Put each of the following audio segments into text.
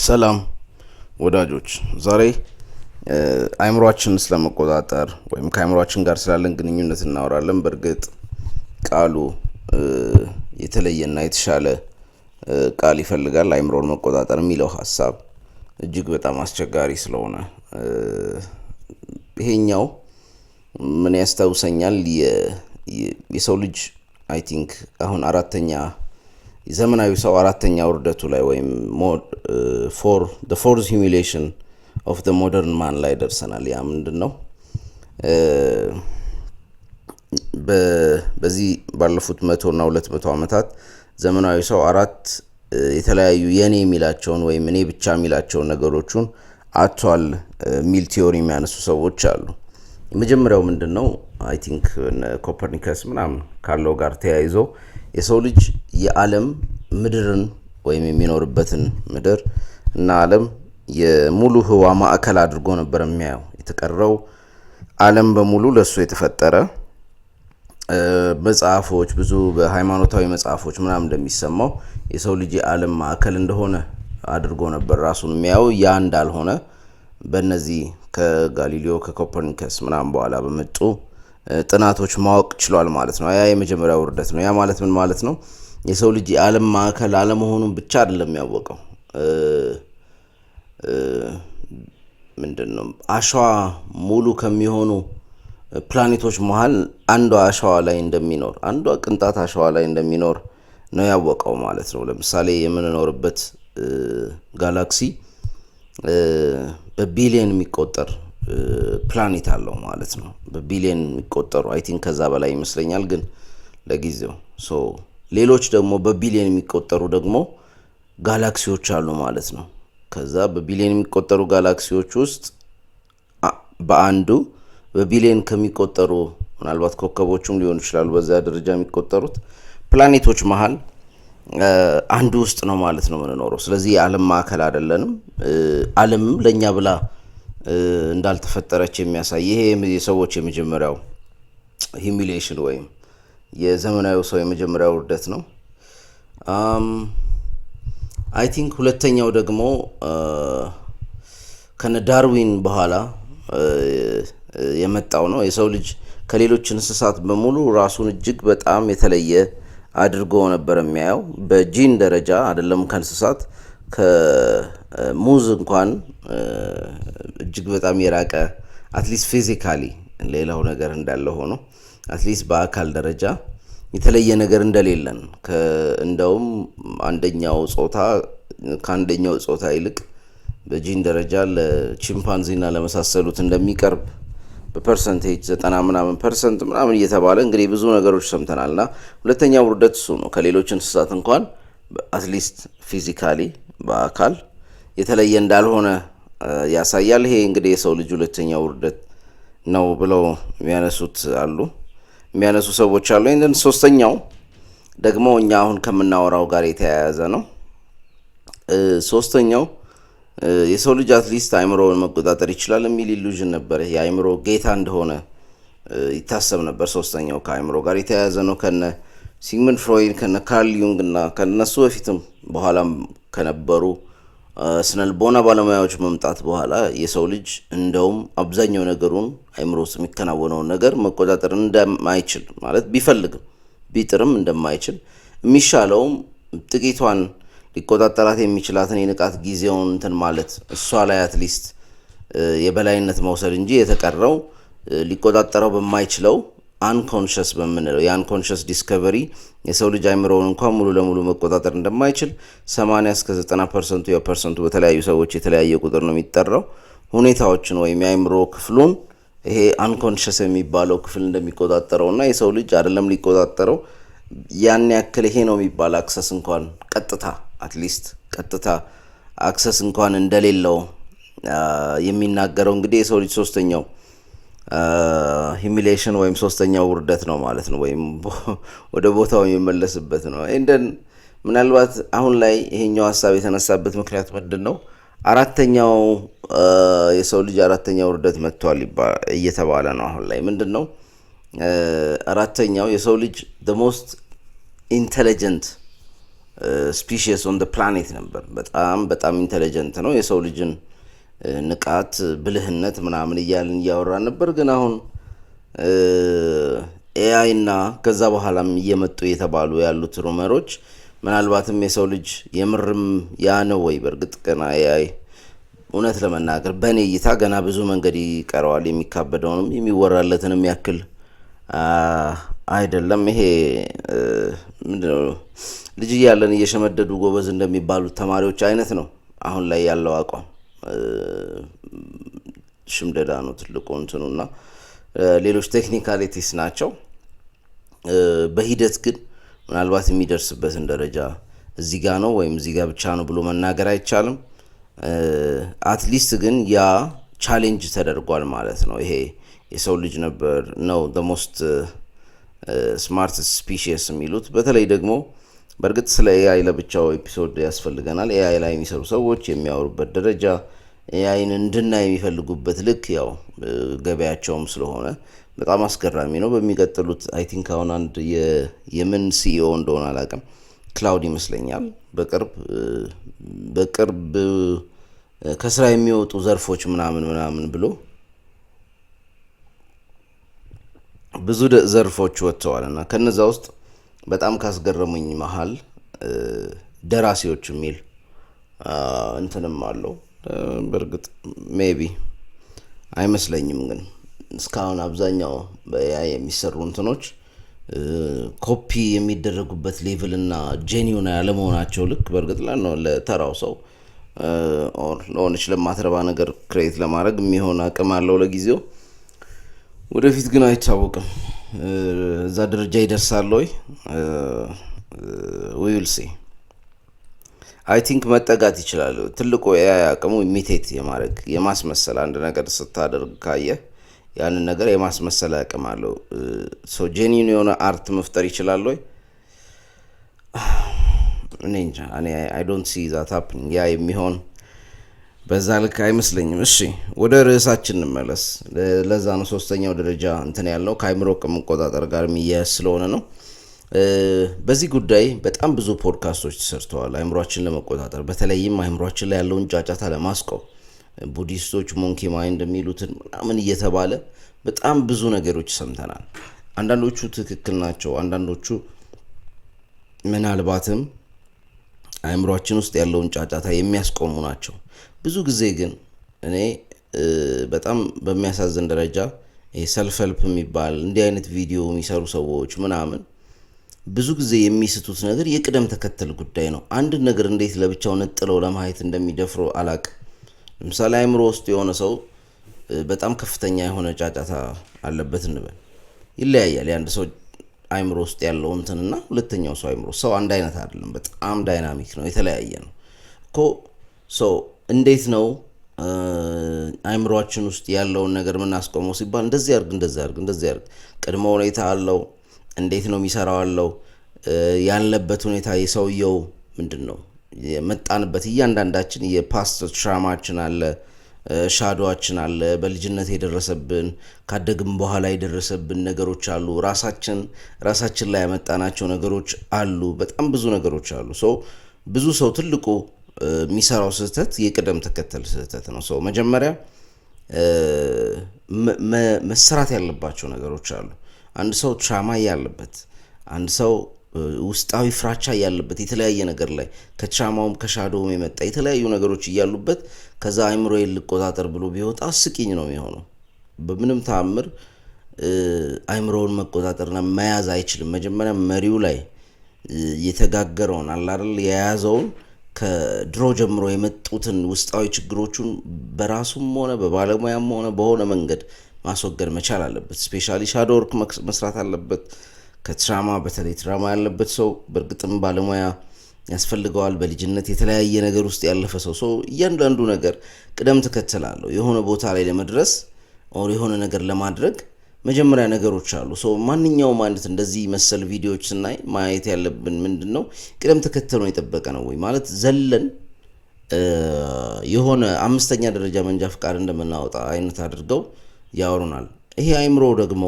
ሰላም ወዳጆች፣ ዛሬ አእምሯችንን ስለመቆጣጠር ወይም ከአእምሯችን ጋር ስላለን ግንኙነት እናወራለን። በእርግጥ ቃሉ የተለየና የተሻለ ቃል ይፈልጋል። አእምሮን መቆጣጠር የሚለው ሀሳብ እጅግ በጣም አስቸጋሪ ስለሆነ ይሄኛው ምን ያስታውሰኛል? የሰው ልጅ አይ ቲንክ አሁን ዘመናዊ ሰው አራተኛ ውርደቱ ላይ ወይም the fourth humiliation of the modern man ላይ ደርሰናል። ያ ምንድን ነው? በዚህ ባለፉት 100 እና 200 ዓመታት ዘመናዊ ሰው አራት የተለያዩ የኔ የሚላቸውን ወይም እኔ ብቻ የሚላቸውን ነገሮችን አጥቷል ሚል ቲዮሪ የሚያነሱ ሰዎች አሉ። የመጀመሪያው ምንድን ነው? አይ ቲንክ ኮፐርኒከስ ምናምን ካለው ጋር ተያይዞ የሰው ልጅ የዓለም ምድርን ወይም የሚኖርበትን ምድር እና ዓለም የሙሉ ህዋ ማዕከል አድርጎ ነበር የሚያየው። የተቀረው ዓለም በሙሉ ለሱ የተፈጠረ መጽሐፎች፣ ብዙ በሃይማኖታዊ መጽሐፎች ምናምን እንደሚሰማው የሰው ልጅ የዓለም ማዕከል እንደሆነ አድርጎ ነበር ራሱን የሚያየው። ያ እንዳልሆነ በእነዚህ ከጋሊሊዮ ከኮፐርኒከስ ምናምን በኋላ በመጡ ጥናቶች ማወቅ ችሏል ማለት ነው። ያ የመጀመሪያው ውርደት ነው። ያ ማለት ምን ማለት ነው? የሰው ልጅ የዓለም ማዕከል አለመሆኑን ብቻ አይደለም ያወቀው። ምንድን ነው? አሸዋ ሙሉ ከሚሆኑ ፕላኔቶች መሃል አንዷ አሸዋ ላይ እንደሚኖር፣ አንዷ ቅንጣት አሸዋ ላይ እንደሚኖር ነው ያወቀው ማለት ነው። ለምሳሌ የምንኖርበት ጋላክሲ በቢሊየን የሚቆጠር ፕላኔት አለው ማለት ነው። በቢሊየን የሚቆጠሩ አይ ቲንክ ከዛ በላይ ይመስለኛል፣ ግን ለጊዜው ሌሎች ደግሞ በቢሊየን የሚቆጠሩ ደግሞ ጋላክሲዎች አሉ ማለት ነው። ከዛ በቢሊየን የሚቆጠሩ ጋላክሲዎች ውስጥ በአንዱ በቢሊየን ከሚቆጠሩ ምናልባት ኮከቦቹም ሊሆኑ ይችላሉ በዛ ደረጃ የሚቆጠሩት ፕላኔቶች መሃል አንዱ ውስጥ ነው ማለት ነው የምንኖረው። ስለዚህ የዓለም ማዕከል አይደለንም። ዓለምም ለእኛ ብላ እንዳልተፈጠረች የሚያሳይ ይሄ የሰዎች የመጀመሪያው ሂሚሊዬሽን ወይም የዘመናዊ ሰው የመጀመሪያው ውርደት ነው። አይ ቲንክ ሁለተኛው ደግሞ ከነ ዳርዊን በኋላ የመጣው ነው። የሰው ልጅ ከሌሎች እንስሳት በሙሉ ራሱን እጅግ በጣም የተለየ አድርጎ ነበር የሚያየው። በጂን ደረጃ አይደለም ከእንስሳት ከሙዝ እንኳን እጅግ በጣም የራቀ አትሊስት ፊዚካሊ ሌላው ነገር እንዳለ ሆኖ አትሊስት በአካል ደረጃ የተለየ ነገር እንደሌለን እንደውም አንደኛው ጾታ ከአንደኛው ጾታ ይልቅ በጂን ደረጃ ለቺምፓንዚና ለመሳሰሉት እንደሚቀርብ በፐርሰንቴጅ 90% ምናምን እየተባለ እንግዲህ ብዙ ነገሮች ሰምተናልና ሁለተኛው ውርደት እሱ ነው። ከሌሎች እንስሳት እንኳን አትሊስት ፊዚካሊ በአካል የተለየ እንዳልሆነ ያሳያል። ይሄ እንግዲህ የሰው ልጅ ሁለተኛው ውርደት ነው ብለው የሚያነሱ ሰዎች አሉ። ይህንን ሶስተኛው ደግሞ እኛ አሁን ከምናወራው ጋር የተያያዘ ነው። ሶስተኛው የሰው ልጅ አትሊስት አእምሮውን መቆጣጠር ይችላል የሚል ኢሉዥን ነበር። የአእምሮ ጌታ እንደሆነ ይታሰብ ነበር። ሶስተኛው ከአእምሮ ጋር የተያያዘ ነው። ከነ ሲግመንድ ፍሮይድ ከነ ካርል ዩንግ እና ከነሱ በፊትም በኋላም ከነበሩ ስነልቦና ባለሙያዎች መምጣት በኋላ የሰው ልጅ እንደውም አብዛኛው ነገሩን አእምሮ ውስጥ የሚከናወነውን ነገር መቆጣጠር እንደማይችል ማለት ቢፈልግም ቢጥርም እንደማይችል የሚሻለውም ጥቂቷን ሊቆጣጠራት የሚችላትን የንቃት ጊዜውን እንትን ማለት እሷ ላይ አትሊስት የበላይነት መውሰድ እንጂ የተቀረው ሊቆጣጠረው በማይችለው አንኮንሽስ በምንለው የአንኮንሽስ ዲስከቨሪ የሰው ልጅ አእምሮውን እንኳን ሙሉ ለሙሉ መቆጣጠር እንደማይችል 80-90% የፐርሰንቱ በተለያዩ ሰዎች የተለያየ ቁጥር ነው የሚጠራው ሁኔታዎችን ወይም የአእምሮ ክፍሉን ይሄ አንኮንሽስ የሚባለው ክፍል እንደሚቆጣጠረውና የሰው ልጅ አይደለም ሊቆጣጠረው ያን ያክል ይሄ ነው የሚባል አክሰስ እንኳን ቀጥታ አክሰስ እንኳን እንደሌለው የሚናገረው እንግዲህ የሰው ልጅ ሶስተኛው ሂሚሊዬሽን ወይም ሶስተኛው ውርደት ነው ማለት ነው። ወይም ወደ ቦታው የሚመለስበት ነው። እንደን ምናልባት አሁን ላይ ይሄኛው ሐሳብ የተነሳበት ምክንያት ምንድን ነው? አራተኛው የሰው ልጅ አራተኛው ውርደት መጥቷል እየተባለ ነው አሁን ላይ። ምንድን ነው አራተኛው? የሰው ልጅ the most intelligent ስፒሺየስ ኦን ፕላኔት ነበር። በጣም በጣም ኢንቴሊጀንት ነው። የሰው ልጅን ንቃት፣ ብልህነት ምናምን እያልን እያወራን ነበር። ግን አሁን ኤአይ እና ከዛ በኋላም እየመጡ የተባሉ ያሉት ሩመሮች ምናልባትም የሰው ልጅ የምርም ያ ነው ወይ? በእርግጥ ገና ኤአይ እውነት ለመናገር በእኔ እይታ ገና ብዙ መንገድ ይቀረዋል። የሚካበደውንም የሚወራለትንም ያክል አይደለም። ይሄ ምንድነው ልጅ እያለን እየሸመደዱ ጎበዝ እንደሚባሉት ተማሪዎች አይነት ነው አሁን ላይ ያለው አቋም። ሽምደዳ ነው ትልቁ እንትኑና ሌሎች ቴክኒካሊቲስ ናቸው። በሂደት ግን ምናልባት የሚደርስበትን ደረጃ እዚህ ጋ ነው ወይም እዚህ ጋ ብቻ ነው ብሎ መናገር አይቻልም። አትሊስት ግን ያ ቻሌንጅ ተደርጓል ማለት ነው። ይሄ የሰው ልጅ ነበር ነው ሞስት ስማርት ስፒሺየስ የሚሉት። በተለይ ደግሞ በእርግጥ ስለ ኤአይ ለብቻው ኤፒሶድ ያስፈልገናል። ኤአይ ላይ የሚሰሩ ሰዎች የሚያወሩበት ደረጃ፣ ኤአይን እንድናይ የሚፈልጉበት ልክ ያው ገበያቸውም ስለሆነ በጣም አስገራሚ ነው። በሚቀጥሉት አይ ቲንክ አሁን አንድ የምን ሲኢኦ እንደሆነ አላውቅም፣ ክላውድ ይመስለኛል በቅርብ ከስራ የሚወጡ ዘርፎች ምናምን ብሎ ብዙ ዘርፎች ወጥተዋል እና ከነዛ ውስጥ በጣም ካስገረሙኝ መሀል ደራሲዎች የሚል እንትንም አለው። በእርግጥ ሜቢ አይመስለኝም፣ ግን እስካሁን አብዛኛው በኤአይ የሚሰሩ እንትኖች ኮፒ የሚደረጉበት ሌቭል እና ጄኒውን ያለመሆናቸው ልክ በእርግጥ ለተራው ሰው ለሆነች ለማትረባ ነገር ክሬት ለማድረግ የሚሆን አቅም አለው ለጊዜው። ወደፊት ግን አይታወቅም እዛ ደረጃ ይደርሳል ወይ? ዊል ሲ። አይ ቲንክ መጠጋት ይችላል። ትልቁ ኤአይ አቅሙ ኢሚቴት የማድረግ የማስመሰል፣ አንድ ነገር ስታደርግ ካየ ያንን ነገር የማስመሰል አቅም አለው። ሶ ጄኒን የሆነ አርት መፍጠር ይችላል ወይ? እኔ እንጃ። አይ ዶንት ሲ ዛት ሃፕኒንግ። ያ የሚሆን በዛ ልክ አይመስለኝም። እሺ ወደ ርዕሳችን እንመለስ። ለዛ ነው ሶስተኛው ደረጃ እንትን ያለው ከአይምሮ ከመቆጣጠር ጋር የሚያያዝ ስለሆነ ነው። በዚህ ጉዳይ በጣም ብዙ ፖድካስቶች ተሰርተዋል። አይምሮአችን ለመቆጣጠር በተለይም አይምሮአችን ላይ ያለውን ጫጫታ ለማስቆም ቡዲስቶች ሞንኪ ማይንድ የሚሉትን ምናምን እየተባለ በጣም ብዙ ነገሮች ሰምተናል። አንዳንዶቹ ትክክል ናቸው፣ አንዳንዶቹ ምናልባትም አይምሮአችን ውስጥ ያለውን ጫጫታ የሚያስቆሙ ናቸው። ብዙ ጊዜ ግን እኔ በጣም በሚያሳዝን ደረጃ ሰልፍ ሄልፕ የሚባል እንዲህ አይነት ቪዲዮ የሚሰሩ ሰዎች ምናምን ብዙ ጊዜ የሚስቱት ነገር የቅደም ተከተል ጉዳይ ነው። አንድ ነገር እንዴት ለብቻው ነጥለው ለማየት እንደሚደፍሩ አላቅ። ለምሳሌ አይምሮ ውስጥ የሆነ ሰው በጣም ከፍተኛ የሆነ ጫጫታ አለበት እንበል፣ ይለያያል የአንድ ሰው አይምሮ ውስጥ ያለው እንትንና ሁለተኛው ሰው አይምሮ። ሰው አንድ አይነት አይደለም፣ በጣም ዳይናሚክ ነው፣ የተለያየ ነው እኮ። ሰው እንዴት ነው አይምሮአችን ውስጥ ያለውን ነገር የምናስቆመው ሲባል እንደዚህ አድርግ ቅድመ ሁኔታ አለው። እንዴት ነው የሚሰራው አለው። ያለበት ሁኔታ የሰውየው ምንድን ነው የመጣንበት እያንዳንዳችን የፓስት ትራማችን አለ፣ ሻዶዋችን አለ፣ በልጅነት የደረሰብን ካደግም በኋላ የደረሰብን ነገሮች አሉ፣ ራሳችን ላይ ያመጣናቸው ነገሮች አሉ፣ በጣም ብዙ ነገሮች አሉ። ብዙ ሰው ትልቁ የሚሰራው ስህተት የቅደም ተከተል ስህተት ነው። መጀመሪያ መሰራት ያለባቸው ነገሮች አሉ። አንድ ሰው ትራማ ያለበት፣ አንድ ሰው ውስጣዊ ፍራቻ ያለበት የተለያየ ነገር ላይ ከትራማውም ከሻዶውም የመጣ የተለያዩ ነገሮች እያሉበት ከዛ አይምሮ ልቆጣጠር ብሎ ቢወጣ አስቂኝ ነው የሚሆነው። በምንም ተአምር አይምሮውን መቆጣጠርና መያዝ አይችልም። መጀመሪያ መሪው ላይ የተጋገረውን አላርል የያዘውን ከድሮ ጀምሮ የመጡትን ውስጣዊ ችግሮቹን በራሱም ሆነ በባለሙያም ሆነ በሆነ መንገድ ማስወገድ መቻል አለበት። ስፔሻሊ ሻዶ ወርክ መስራት አለበት። ከትራማ በተለይ ትራማ ያለበት ሰው በእርግጥም ባለሙያ ያስፈልገዋል። በልጅነት የተለያየ ነገር ውስጥ ያለፈ ሰው እያንዳንዱ ነገር ቅደም ተከተል አለው። የሆነ ቦታ ላይ ለመድረስ ኦር የሆነ ነገር ለማድረግ መጀመሪያ ነገሮች አሉ። ማንኛውም አይነት እንደዚህ መሰል ቪዲዮዎች ስናይ ማየት ያለብን ምንድን ነው፣ ቅደም ተከተሉን የጠበቀ ነው ወይ ማለት ዘለን የሆነ 5ኛ ደረጃ መንጃ ፍቃድ እንደምናወጣ አይነት አድርገው ያወሩናል። ይሄ አይምሮ ደግሞ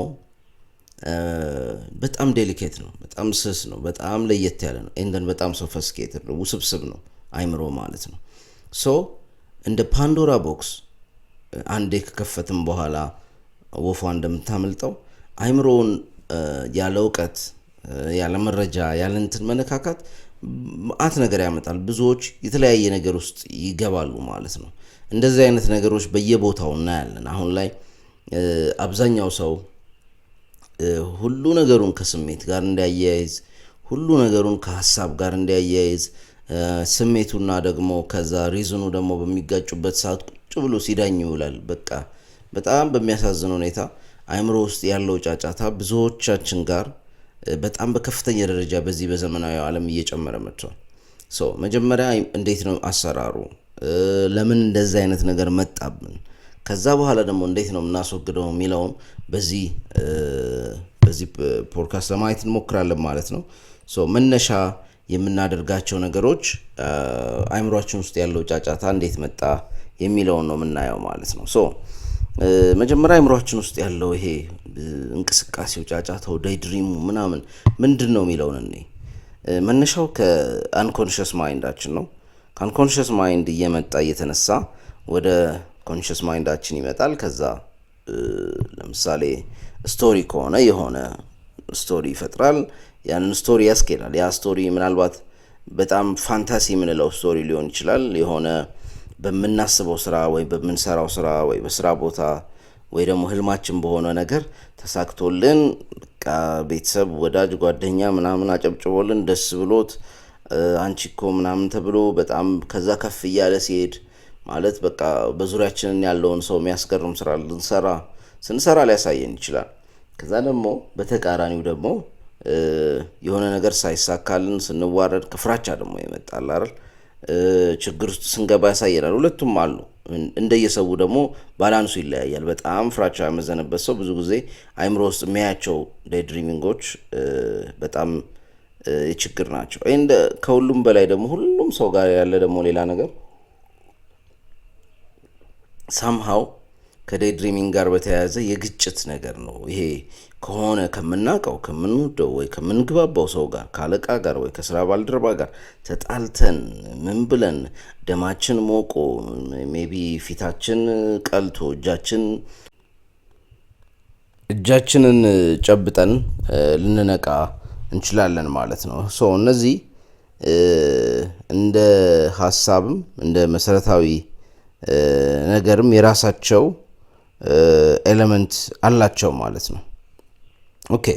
በጣም ዴሊኬት ነው፣ በጣም ስስ ነው፣ በጣም ለየት ያለ ነው። ኤንደን በጣም ሶፊስቲኬትድ ነው፣ ውስብስብ ነው አይምሮ ማለት ነው። ሶ እንደ ፓንዶራ ቦክስ አንዴ ከከፈትም በኋላ ወፏ እንደምታመልጠው አይምሮውን ያለ እውቀት ያለ መረጃ ያለ እንትን መነካካት መዓት ነገር ያመጣል። ብዙዎች የተለያየ ነገር ውስጥ ይገባሉ ማለት ነው። እንደዚህ አይነት ነገሮች በየቦታው እናያለን። አሁን ላይ አብዛኛው ሰው ሁሉ ነገሩን ከስሜት ጋር እንዲያያይዝ፣ ሁሉ ነገሩን ከሀሳብ ጋር እንዲያያይዝ፣ ስሜቱና ደግሞ ከዛ ሪዝኑ ደግሞ በሚጋጩበት ሰዓት ቁጭ ብሎ ሲዳኝ ይውላል። በቃ በጣም በሚያሳዝን ሁኔታ አይምሮ ውስጥ ያለው ጫጫታ ብዙዎቻችን ጋር በጣም በከፍተኛ ደረጃ በዚህ በዘመናዊ ዓለም እየጨመረ መጥቷል። መጀመሪያ እንዴት ነው አሰራሩ? ለምን እንደዚህ አይነት ነገር መጣብን? ከዛ በኋላ ደግሞ እንዴት ነው የምናስወግደው የሚለውን በዚህ ፖድካስት ለማየት እንሞክራለን ማለት ነው። መነሻ የምናደርጋቸው ነገሮች አይምሯችን ውስጥ ያለው ጫጫታ እንዴት መጣ የሚለውን ነው የምናየው ማለት ነው። መጀመሪያ አይምሯችን ውስጥ ያለው ይሄ እንቅስቃሴው፣ ጫጫታው፣ ዴይድሪሙ ምናምን ምንድን ነው የሚለውን እኔ መነሻው ከአንኮንሽስ ማይንዳችን ነው። ከአንኮንሽስ ማይንድ እየመጣ እየተነሳ ወደ ኮንሽስ ማይንዳችን ይመጣል። ከዛ ለምሳሌ ስቶሪ ከሆነ የሆነ ስቶሪ ይፈጥራል፣ ያንን ስቶሪ ያስኬዳል። ያ ስቶሪ ምናልባት በጣም ፋንታሲ የምንለው ስቶሪ ሊሆን ይችላል። የሆነ በምናስበው ስራ ወይ በምንሰራው ስራ ወይ በስራ ቦታ ወይ ደግሞ ህልማችን በሆነ ነገር ተሳክቶልን በቃ ቤተሰብ፣ ወዳጅ፣ ጓደኛ ምናምን አጨብጭቦልን ደስ ብሎት አንቺ እኮ ምናምን ተብሎ በጣም ከዛ ከፍ እያለ ሲሄድ ማለት በቃ በዙሪያችንን ያለውን ሰው የሚያስገርም ስራ ስንሰራ ሊያሳየን ይችላል። ከዛ ደግሞ በተቃራኒው ደግሞ የሆነ ነገር ሳይሳካልን ስንዋረድ ከፍራቻ ደግሞ ይመጣል አይደል? ችግር ውስጥ ስንገባ ያሳየናል። ሁለቱም አሉ። እንደየሰው ደግሞ ባላንሱ ይለያያል። በጣም ፍራቻ ያመዘነበት ሰው ብዙ ጊዜ አይምሮ ውስጥ የሚያያቸው ዴይድሪሚንጎች በጣም የችግር ናቸው። ከሁሉም በላይ ደግሞ ሁሉም ሰው ጋር ያለ ደግሞ ሌላ ነገር ሳምሃው ከዴይድሪሚንግ ጋር በተያያዘ የግጭት ነገር ነው። ይሄ ከሆነ ከምናውቀው ከምንወደው ወይ ከምንግባባው ሰው ጋር ከአለቃ ጋር ወይ ከስራ ባልደረባ ጋር ተጣልተን ምን ብለን ደማችን ሞቆ ሜቢ ፊታችን ቀልቶ እጃችንን ጨብጠን ልንነቃ እንችላለን ማለት ነው። እነዚህ እንደ ሀሳብም እንደ መሰረታዊ ነገርም የራሳቸው ኤሌመንት አላቸው ማለት ነው። ኦኬ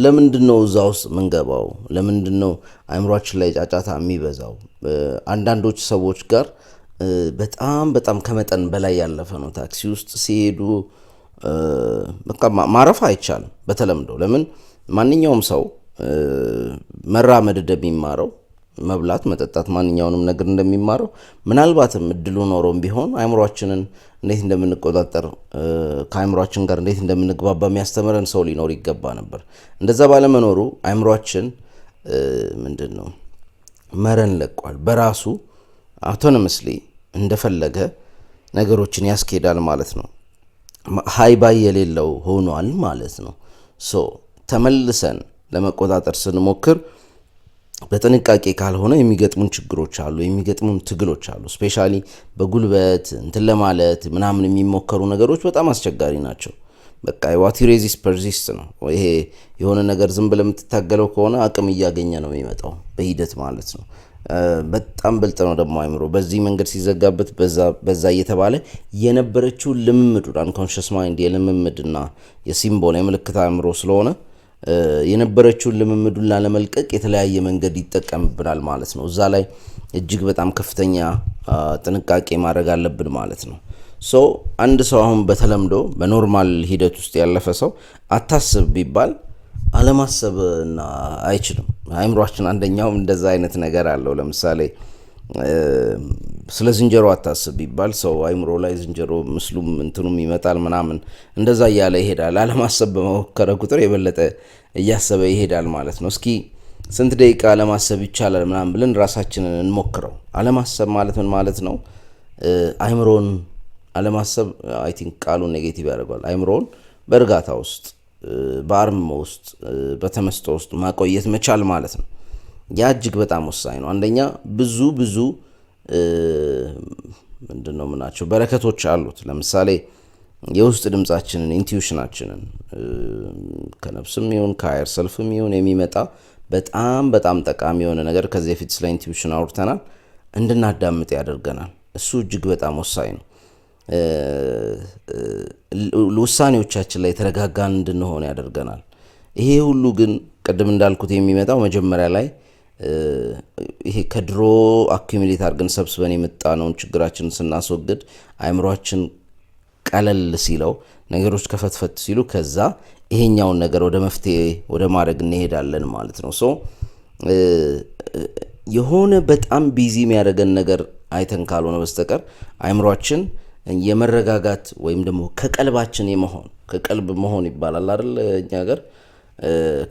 ለምንድን ነው እዛ ውስጥ ምንገባው? ለምንድን ነው አይምሯችን ላይ ጫጫታ የሚበዛው? አንዳንዶች ሰዎች ጋር በጣም በጣም ከመጠን በላይ ያለፈ ነው። ታክሲ ውስጥ ሲሄዱ በቃ ማረፍ አይቻልም በተለምዶ። ለምን ማንኛውም ሰው መራመድ እንደሚማረው መብላት፣ መጠጣት፣ ማንኛውንም ነገር እንደሚማረው ምናልባትም እድሉ ኖሮም ቢሆን አይምሯችንን እንዴት እንደምንቆጣጠር ከአይምሯችን ጋር እንዴት እንደምንግባባ የሚያስተምረን ሰው ሊኖር ይገባ ነበር። እንደዛ ባለመኖሩ አይምሯችን ምንድን ነው መረን ለቋል። በራሱ አውቶኖመስሊ እንደፈለገ ነገሮችን ያስኬዳል ማለት ነው። ሃይባይ የሌለው ሆኗል ማለት ነው። ተመልሰን ለመቆጣጠር ስንሞክር በጥንቃቄ ካልሆነ የሚገጥሙን ችግሮች አሉ፣ የሚገጥሙን ትግሎች አሉ። ስፔሻሊ በጉልበት እንትን ለማለት ምናምን የሚሞከሩ ነገሮች በጣም አስቸጋሪ ናቸው። በቃ ዋት ዩ ሬዚስት ፐርሲስት ነው። ይሄ የሆነ ነገር ዝም ብለህ የምትታገለው ከሆነ አቅም እያገኘ ነው የሚመጣው በሂደት ማለት ነው። በጣም ብልጥ ነው ደግሞ አይምሮ። በዚህ መንገድ ሲዘጋበት በዛ እየተባለ የነበረችው ልምምዱን አንኮንሽስ ማይንድ የልምምድና የሲምቦል የምልክት አይምሮ ስለሆነ የነበረችውን ልምምዱን ላለመልቀቅ የተለያየ መንገድ ይጠቀምብናል ማለት ነው። እዛ ላይ እጅግ በጣም ከፍተኛ ጥንቃቄ ማድረግ አለብን ማለት ነው። አንድ ሰው አሁን በተለምዶ በኖርማል ሂደት ውስጥ ያለፈ ሰው አታስብ ቢባል አለማሰብና አይችልም። አይምሯችን አንደኛውም እንደዛ አይነት ነገር አለው። ለምሳሌ ስለ ዝንጀሮ አታስብ ቢባል ሰው አይምሮ ላይ ዝንጀሮ ምስሉም እንትኑም ይመጣል ምናምን፣ እንደዛ እያለ ይሄዳል። አለማሰብ በመሞከረ ቁጥር የበለጠ እያሰበ ይሄዳል ማለት ነው። እስኪ ስንት ደቂቃ አለማሰብ ይቻላል ምናምን ብለን ራሳችንን እንሞክረው። አለማሰብ ማለት ምን ማለት ነው? አይምሮን አለማሰብ አይ ቲንክ ቃሉን ኔጌቲቭ ያደርገዋል። አይምሮን በእርጋታ ውስጥ በአርምሞ ውስጥ በተመስጦ ውስጥ ማቆየት መቻል ማለት ነው። ያ እጅግ በጣም ወሳኝ ነው። አንደኛ ብዙ ምንድነው ምናቸው በረከቶች አሉት። ለምሳሌ የውስጥ ድምጻችንን ኢንቲዩሽናችንን ከነፍስም ይሁን ከሀየር ሰልፍም ይሁን የሚመጣ በጣም ጠቃሚ የሆነ ነገር ከዚህ በፊት ስለ ኢንቲዩሽን አውርተናል፣ እንድናዳምጥ ያደርገናል። እሱ እጅግ በጣም ወሳኝ ነው። ውሳኔዎቻችን ላይ የተረጋጋን እንድንሆን ያደርገናል። ይሄ ሁሉ ግን ቅድም እንዳልኩት የሚመጣው መጀመሪያ ላይ ይሄ ከድሮ አኩሚሌት አድርገን ሰብስበን የመጣነውን ችግራችንን ስናስወግድ አእምሯችን ቀለል ሲለው ነገሮች ከፈትፈት ሲሉ ከዛ ይሄኛውን ነገር ወደ መፍትሄ ወደ ማድረግ እንሄዳለን ማለት ነው። የሆነ በጣም ቢዚ የሚያደርገን ነገር አይተን ካልሆነ በስተቀር አእምሯችን የመረጋጋት ወይም ደግሞ ከቀልባችን ከቀልብ መሆን ይባላል አይደል? እኛ ሀገር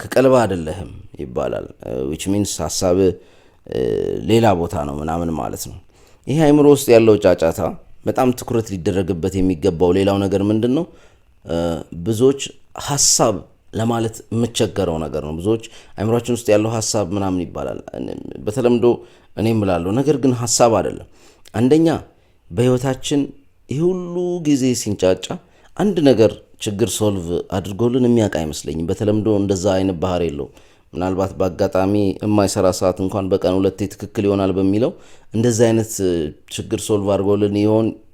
ከቀልብ አይደለህም ይባላል። which means ሐሳብ ሌላ ቦታ ነው ምናምን ማለት ነው። ይሄ አእምሮ ውስጥ ያለው ጫጫታ በጣም ትኩረት ሊደረግበት የሚገባው ሌላው ነገር ምንድነው? ብዙዎች ሐሳብ ለማለት የምቸገረው ነገር ነው። ብዙዎች አእምሯችን ውስጥ ያለው ሐሳብ ምናምን ይባላል በተለምዶ እኔም እላለሁ። ነገር ግን ሐሳብ አይደለም። አንደኛ በህይወታችን ይህ ሁሉ ጊዜ ሲንጫጫ አንድ ነገር ችግር ሶልቭ አድርጎልን የሚያውቅ አይመስለኝም። በተለምዶ እንደዛ አይነት ባህር የለውም። ምናልባት በአጋጣሚ የማይሰራ ሰዓት እንኳን በቀን 2 ትክክል ይሆናል በሚለው እንደዛ አይነት ችግር ሶልቭ አድርጎልን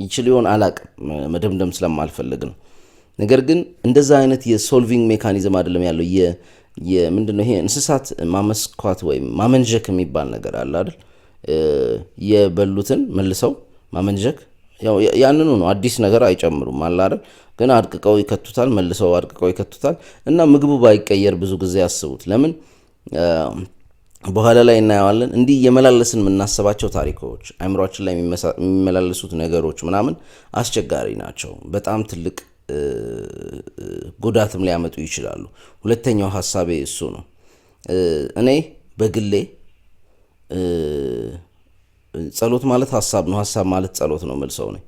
ይችል ይሆን አላቅም፣ መደምደም ስለማልፈልግ ነው። ነገር ግን እንደዛ አይነት የሶልቪንግ ሜካኒዝም አይደለም ያለው። ምንድነው ይሄ እንስሳት ማመስኳት ወይም ማመንጀክ የሚባል ነገር አለ አይደል? የበሉትን መልሰው ማመንጀክ ያንኑ ነው። አዲስ ነገር አይጨምሩም አለ አይደል? ግን አድቅቀው ይከቱታል፣ መልሰው አድቅቀው ይከቱታል። እና ምግቡ ባይቀየር ብዙ ጊዜ ያስቡት። ለምን በኋላ ላይ እናየዋለን። እንዲህ የመላለስን የምናስባቸው ታሪኮች አእምሯችን ላይ የሚመላለሱት ነገሮች ምናምን አስቸጋሪ ናቸው። በጣም ትልቅ ጉዳትም ሊያመጡ ይችላሉ። ሁለተኛው ሐሳቤ እሱ ነው። እኔ በግሌ ጸሎት ማለት ሐሳብ ነው፣ ሐሳብ ማለት ጸሎት ነው መልሰው ነኝ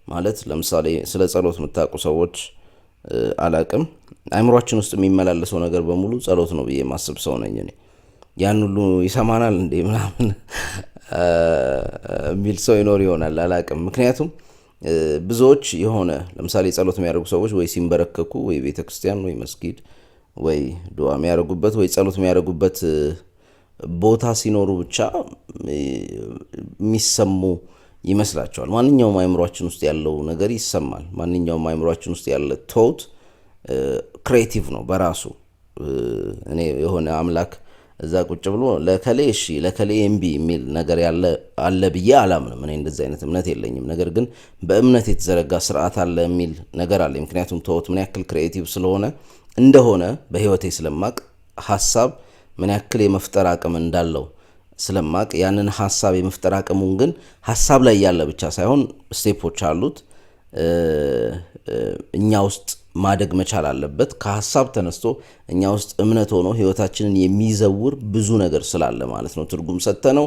ማለት። ለምሳሌ ስለ ጸሎት የምታውቁ ሰዎች አላቅም፣ አእምሯችን ውስጥ የሚመላለሰው ነገር በሙሉ ጸሎት ነው ብዬ ማስብ ሰው ነኝ እኔ። ያን ሁሉ ይሰማናል እንዴ ምናምን የሚል ሰው ይኖር ይሆናል አላቅም። ምክንያቱም ብዙዎች የሆነ ለምሳሌ ጸሎት የሚያደርጉ ሰዎች ወይ ሲንበረከኩ ወይ ቤተክርስቲያን ወይ መስጊድ ወይ ዱዓ የሚያደርጉበት ወይ ጸሎት የሚያደርጉበት ቦታ ሲኖሩ ብቻ የሚሰሙ ይመስላቸዋል። ማንኛውም አእምሯችን ውስጥ ያለው ነገር ይሰማል። ማንኛውም አእምሯችን ውስጥ ያለ ቶት ክሬቲቭ ነው በራሱ። እኔ የሆነ አምላክ እዛ ቁጭ ብሎ ለከሌ እሺ ለከሌ እምቢ የሚል ነገር አለ ብዬ አላምንም። እኔ እንደዚህ አይነት እምነት የለኝም። ነገር ግን በእምነት የተዘረጋ ስርዓት አለ የሚል ነገር አለ። ምክንያቱም ቶት ምን ያክል ክሬቲቭ እንደሆነ በህይወቴ ስለማቅ፣ ሐሳብ ምን ያክል የመፍጠር አቅም እንዳለው ስለማቅ፣ ያንን ሐሳብ የመፍጠር አቅሙን ግን ሐሳብ ላይ ያለ ብቻ ሳይሆን ስቴፖች አሉት እኛ ውስጥ ማደግ መቻል አለበት። ከሐሳብ ተነስቶ እኛ ውስጥ እምነት ሆኖ ህይወታችንን የሚዘውር ብዙ ነገር ስላለ ማለት ነው። ትርጉም ሰጥተነው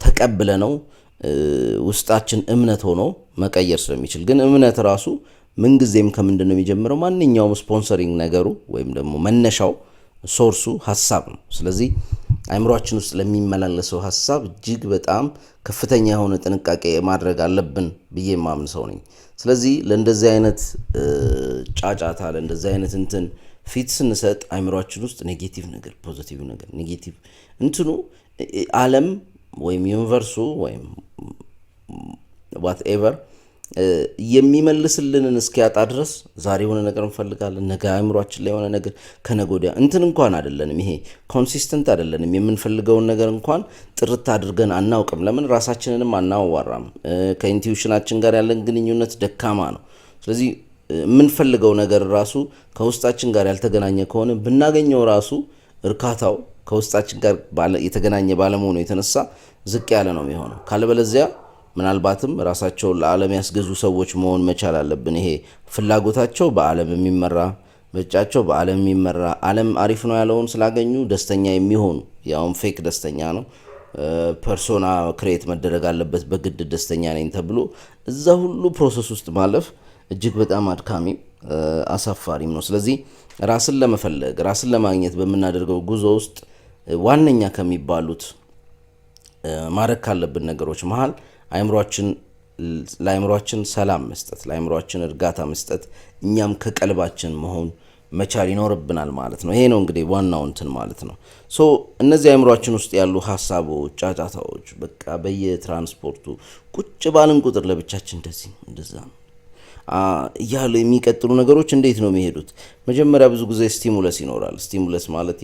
ተቀብለነው ውስጣችን እምነት ሆኖ መቀየር ስለሚችል። ግን እምነት ራሱ ምንጊዜም ከምንድን ነው የሚጀምረው? ማንኛውም ስፖንሰሪንግ ነገሩ ወይም ደግሞ መነሻው ሶርሱ ሐሳብ ነው። ስለዚህ አእምሯችን ውስጥ ለሚመላለሰው ሐሳብ እጅግ በጣም ከፍተኛ የሆነ ጥንቃቄ ማድረግ አለብን ብዬ ማምን ሰው ነኝ። ስለዚህ ለእንደዚህ አይነት ጫጫታ ለእንደዚህ አይነት እንትን ፊት ስንሰጥ አእምሯችን ውስጥ ኔጌቲቭ ነገር ፖዚቲቭ ነገር ኔጌቲቭ እንትኑ ዓለም ወይም ዩኒቨርሱ ወይም ዋትኤቨር የሚመልስልንን እስኪያጣ ድረስ ዛሬ የሆነ ነገር እንፈልጋለን፣ ነገ አእምሯችን ላይ የሆነ ነገር ከነገ ወዲያ እንትን እንኳን አይደለንም። ይሄ ኮንሲስተንት አይደለንም። የምንፈልገውን ነገር እንኳን ጥርት አድርገን አናውቅም። ለምን? ራሳችንንም አናዋራም። ከኢንቲዩሽናችን ጋር ያለን ግንኙነት ደካማ ነው። ስለዚህ የምንፈልገው ነገር ራሱ ከውስጣችን ጋር ያልተገናኘ ከሆነ ብናገኘው ራሱ እርካታው ከውስጣችን ጋር የተገናኘ ባለመሆኑ የተነሳ ዝቅ ያለ ነው የሚሆነው። ካለበለዚያ ምናልባትም ራሳቸውን ለዓለም ያስገዙ ሰዎች መሆን መቻል አለብን። ይሄ ፍላጎታቸው በዓለም የሚመራ ምርጫቸው በዓለም የሚመራ ዓለም አሪፍ ነው ያለውን ስላገኙ ደስተኛ የሚሆኑ ያውም ፌክ ደስተኛ ነው፣ ፐርሶና ክሬት መደረግ አለበት በግድ ደስተኛ ነኝ ተብሎ እዛ ሁሉ ፕሮሰስ ውስጥ ማለፍ እጅግ በጣም አድካሚ አሳፋሪም ነው። ስለዚህ ራስን ለመፈለግ ራስን ለማግኘት በምናደርገው ጉዞ ውስጥ ዋነኛ ከሚባሉት ማድረግ ካለብን ነገሮች መሀል ለአእምሯችን ሰላም መስጠት፣ ለአእምሯችን እርጋታ መስጠት፣ እኛም ከቀልባችን መሆን መቻል ይኖርብናል ማለት ነው። ይሄ ነው እንግዲህ ዋናው እንትን ማለት ነው። እነዚህ አእምሯችን ውስጥ ያሉ ሀሳቦች፣ ጫጫታዎች በቃ በየትራንስፖርቱ ቁጭ ባልን ቁጥር ለብቻችን እንደዛ እያሉ የሚቀጥሉ ነገሮች እንዴት ነው የሚሄዱት? መጀመሪያ ብዙ ጊዜ ስቲሙለስ ይኖራል። ስቲሙለስ ማለት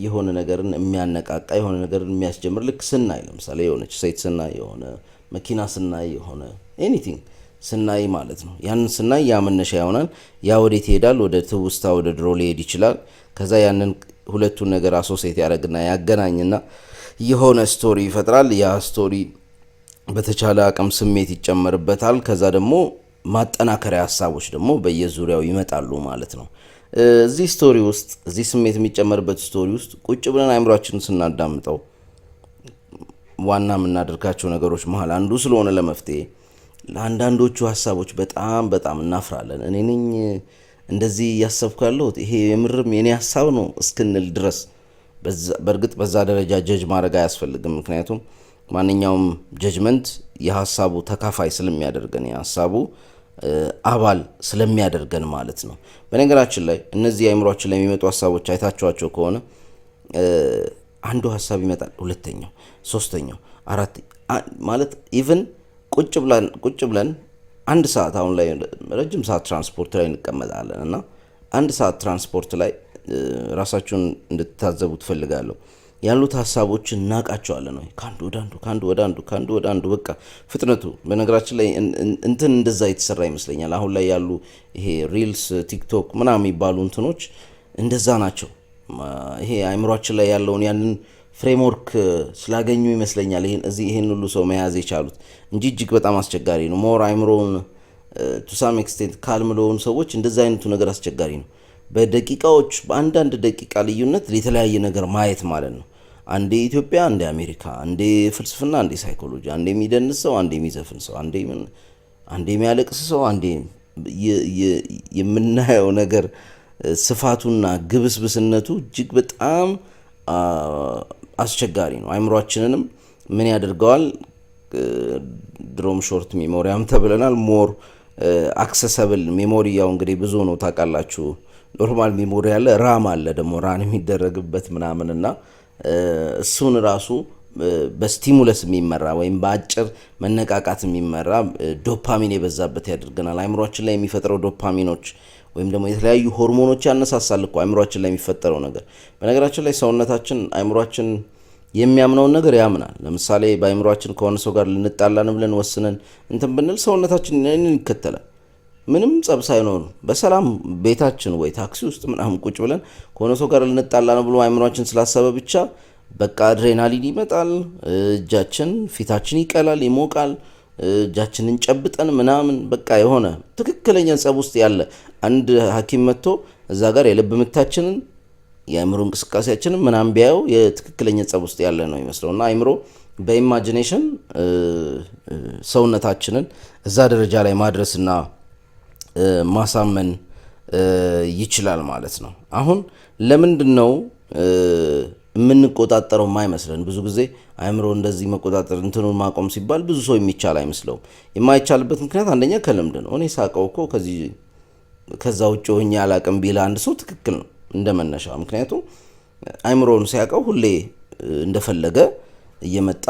የሆነ ነገርን የሚያነቃቃ የሆነ ነገርን የሚያስጀምር ልክ ስናይ ለምሳሌ የሆነች ሴት ስናይ፣ የሆነ መኪና ስናይ፣ የሆነ ኤኒቲንግ ስናይ ማለት ነው። ያንን ስናይ ያ መነሻ ይሆናል። ያ ወዴት ይሄዳል? ወደ ትውስታ፣ ወደ ድሮ ሊሄድ ይችላል። ከዛ ያንን ሁለቱን ነገር አሶሴት ያደረግና ያገናኝና የሆነ ስቶሪ ይፈጥራል። ያ ስቶሪ በተቻለ አቅም ስሜት ይጨመርበታል። ከዛ ደግሞ ማጠናከሪያ ሀሳቦች ደግሞ በየዙሪያው ይመጣሉ ማለት ነው። እዚህ ስቶሪ ውስጥ እዚህ ስሜት የሚጨመርበት ስቶሪ ውስጥ ቁጭ ብለን አእምሯችንን ስናዳምጠው ዋና የምናደርጋቸው ነገሮች መሀል አንዱ ስለሆነ ለመፍትሄ ለአንዳንዶቹ ሀሳቦች በጣም እናፍራለን። እኔ ነኝ እንደዚህ እያሰብኩ ያለሁት ይሄ የምርም የኔ ሀሳብ ነው እስክንል ድረስ በእርግጥ በዛ ደረጃ ጀጅ ማድረግ አያስፈልግም። ምክንያቱም ማንኛውም ጀጅመንት የሀሳቡ ተካፋይ ስለሚያደርገን የሀሳቡ አባል ስለሚያደርገን ማለት ነው። በነገራችን ላይ እነዚህ አእምሯችን ላይ የሚመጡ ሀሳቦች አይታችኋቸው ከሆነ አንዱ ሀሳብ ይመጣል፣ ሁለተኛው፣ ሶስተኛው፣ አራት ማለት ኢቭን ቁጭ ብለን አንድ ሰዓት አሁን ላይ ረጅም ሰዓት ትራንስፖርት ላይ እንቀመጣለን እና አንድ ሰዓት ትራንስፖርት ላይ ራሳችሁን እንድትታዘቡ ትፈልጋለሁ። ያሉት ሀሳቦችን እናውቃቸዋለን ወይ? ከአንዱ ወደ አንዱ በቃ ፍጥነቱ በነገራችን ላይ እንትን እንደዛ የተሰራ ይመስለኛል። አሁን ላይ ያሉ ይሄ ሪልስ፣ ቲክቶክ ምናምን የሚባሉ እንትኖች እንደዛ ናቸው። ይሄ አእምሯችን ላይ ያለውን ያንን ፍሬምወርክ ስላገኙ ይመስለኛል ይህን ሁሉ ሰው መያዝ የቻሉት እንጂ እጅግ በጣም አስቸጋሪ ነው። ሞር አእምሮውን ቱ ሳም ኤክስቴንት ካልም ለሆኑ ሰዎች እንደዛ አይነቱ ነገር አስቸጋሪ ነው። በደቂቃዎች በአንዳንድ ደቂቃ ልዩነት የተለያየ ነገር ማየት ማለት ነው። አንዴ ኢትዮጵያ፣ አንዴ አሜሪካ፣ አንዴ ፍልስፍና፣ አንዴ ሳይኮሎጂ፣ አንዴ የሚደንስ ሰው፣ አንዴ የሚዘፍን ሰው፣ አንዴ የሚያለቅስ ሰው፣ አንዴ የምናየው ነገር ስፋቱና ግብስብስነቱ እጅግ በጣም አስቸጋሪ ነው። አእምሯችንንም ምን ያደርገዋል? ድሮም ሾርት ሜሞሪያም ተብለናል። ሞር አክሰሰብል ሜሞሪ ያው እንግዲህ ብዙ ነው ታውቃላችሁ። ኖርማል ሜሞሪ አለ፣ ራም አለ ደግሞ ራን የሚደረግበት ምናምንና እሱን ራሱ በስቲሙለስ የሚመራ ወይም በአጭር መነቃቃት የሚመራ ዶፓሚን የበዛበት ያደርገናል። አእምሯችን ላይ የሚፈጥረው ዶፓሚኖች ወይም ደግሞ የተለያዩ ሆርሞኖች ያነሳሳል እኮ አእምሯችን ላይ የሚፈጠረው ነገር። በነገራችን ላይ ሰውነታችን አእምሯችን የሚያምነውን ነገር ያምናል። ለምሳሌ በአእምሯችን ከሆነ ሰው ጋር ልንጣላን ብለን ወስነን እንትን ብንል ሰውነታችን ይህንን ይከተላል። ምንም ጸብ ሳይኖር በሰላም ቤታችን ወይ ታክሲ ውስጥ ምናምን ቁጭ ብለን ከሆነ ሰው ጋር ልንጣላን ብሎ አእምሯችን ስላሰበ ብቻ በቃ አድሬናሊን ይመጣል፣ እጃችን ፊታችን ይቀላል፣ ይሞቃል፣ እጃችንን ጨብጠን ምናምን በቃ የሆነ ትክክለኛ ጸብ ውስጥ ያለ አንድ ሐኪም መጥቶ እዛ ጋር የልብ ምታችንን የአእምሮ እንቅስቃሴያችንን ምናምን ቢያየው የትክክለኛ ጸብ ውስጥ ያለ ነው ይመስለው እና አእምሮ በኢማጂኔሽን ሰውነታችንን እዛ ደረጃ ላይ ማድረስና ማሳመን ይችላል ማለት ነው። አሁን ለምንድን ነው የምንቆጣጠረው የማይመስለን? ብዙ ጊዜ አእምሮ እንደዚህ መቆጣጠር እንትኑን ማቆም ሲባል ብዙ ሰው የሚቻል አይመስለውም። የማይቻልበት ምክንያት አንደኛ ከልምድ ነው። እኔ ሳቀው እኮ ከዛ ውጭ ሆኜ አላቅም ቢል አንድ ሰው ትክክል ነው እንደ መነሻ። ምክንያቱም አእምሮውን ሲያውቀው ሁሌ እንደፈለገ እየመጣ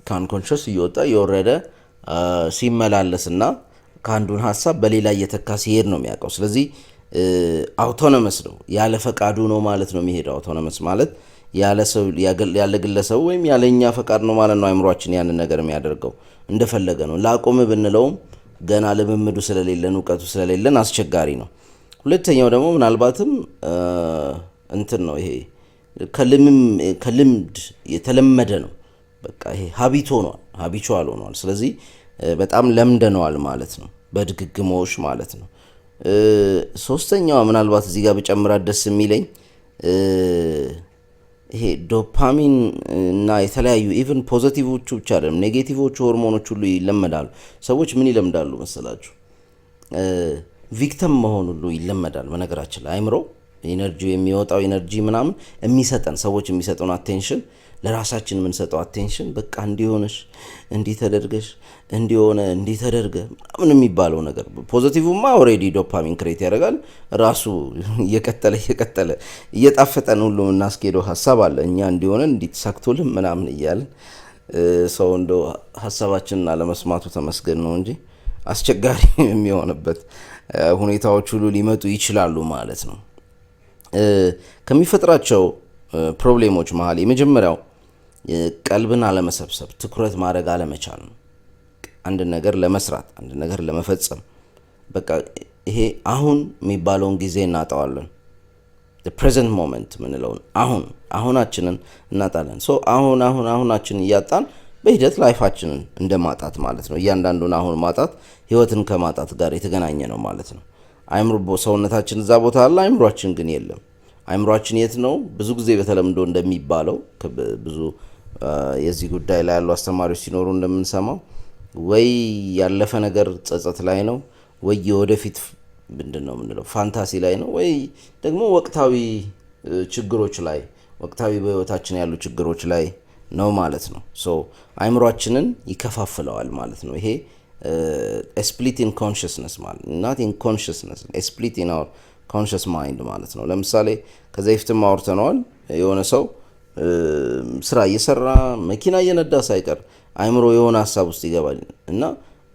ከአንኮንሽስ እየወጣ እየወረደ ሲመላለስና ከአንዱን ሀሳብ በሌላ እየተካ ሲሄድ ነው የሚያውቀው። ስለዚህ አውቶኖመስ ነው፣ ያለ ፈቃዱ ነው ማለት ነው የሚሄደው። አውቶኖመስ ማለት ያለ ግለሰቡ ወይም ያለኛ ፈቃድ ነው ማለት ነው። አእምሯችን ያንን ነገር የሚያደርገው እንደፈለገ ነው። ላቆም ብንለውም ገና ልምምዱ ስለሌለን እውቀቱ ስለሌለን አስቸጋሪ ነው። ሁለተኛው ደግሞ ምናልባትም እንትን ነው፣ ይሄ ከልምድ የተለመደ ነው። በቃ ይሄ ሀቢቹዋል ሆኗል። ስለዚህ በጣም ለምደነዋል ማለት ነው፣ በድግግሞሽ ማለት ነው። ሶስተኛዋ ምናልባት እዚህ ጋር በጨምራት ደስ የሚለኝ ይሄ ዶፓሚን እና የተለያዩ ኢቭን ፖዘቲቮቹ ብቻ አይደለም ኔጌቲቮቹ ሆርሞኖች ሁሉ ይለመዳሉ። ሰዎች ምን ይለምዳሉ መሰላችሁ? ቪክተም መሆን ሁሉ ይለመዳል። በነገራችን ላይ አይምሮ ኢነርጂ የሚወጣው ኢነርጂ ምናምን የሚሰጠን ሰዎች የሚሰጠውን አቴንሽን ለራሳችን የምንሰጠው አቴንሽን በቃ እንዲሆነሽ እንዲህ ተደርገሽ እንዲሆነ እንዲህ ተደርገ ምናምን የሚባለው ነገር ፖዚቲቭማ ኦልሬዲ ዶፓሚን ክሬት ያደርጋል ራሱ እየቀጠለ እየጣፈጠን ሁሉ እናስኬደው ሀሳብ አለ እኛ እንዲሆነ እንዲተሳክቶልን ምናምን እያልን ሰው እንደው ሀሳባችንን አለመስማቱ ተመስገን ነው እንጂ አስቸጋሪ የሚሆንበት ሁኔታዎች ሁሉ ሊመጡ ይችላሉ ማለት ነው። ከሚፈጥራቸው ፕሮብሌሞች መሀል የመጀመሪያው ቀልብን አለመሰብሰብ፣ ትኩረት ማድረግ አለመቻል ነው። አንድ ነገር ለመስራት አንድ ነገር ለመፈጸም በቃ ይሄ አሁን የሚባለውን ጊዜ እናጣዋለን። ፕሬዘንት ሞመንት ምንለውን አሁናችንን እናጣለን። አሁናችንን እያጣን በሂደት ላይፋችንን እንደማጣት ማለት ነው። እያንዳንዱን አሁን ማጣት ህይወትን ከማጣት ጋር የተገናኘ ነው ማለት ነው። አይምሮ ሰውነታችን እዛ ቦታ አለ፣ አይምሯችን ግን የለም። አይምሯችን የት ነው? ብዙ ጊዜ በተለምዶ እንደሚባለው ብዙ የዚህ ጉዳይ ላይ ያሉ አስተማሪዎች ሲኖሩ እንደምንሰማው ወይ ያለፈ ነገር ጸጸት ላይ ነው፣ ወይ የወደፊት ምንድነው የምንለው ፋንታሲ ላይ ነው፣ ወይ ደግሞ ወቅታዊ ችግሮች ላይ ወቅታዊ በህይወታችን ያሉ ችግሮች ላይ ነው ማለት ነው። አይምሯችንን ይከፋፍለዋል ማለት ነው። ይሄ ስፕሊት ኢን ኮንሽስነስ ማለት ናት ኢን ኮንሽስነስ ስፕሊት ኢን አወር ኮንሽስ ማይንድ ማለት ነው። ለምሳሌ ከዛ በፊትም አውርተነዋል። የሆነ ሰው ስራ እየሰራ መኪና እየነዳ ሳይቀር አይምሮ የሆነ ሀሳብ ውስጥ ይገባል እና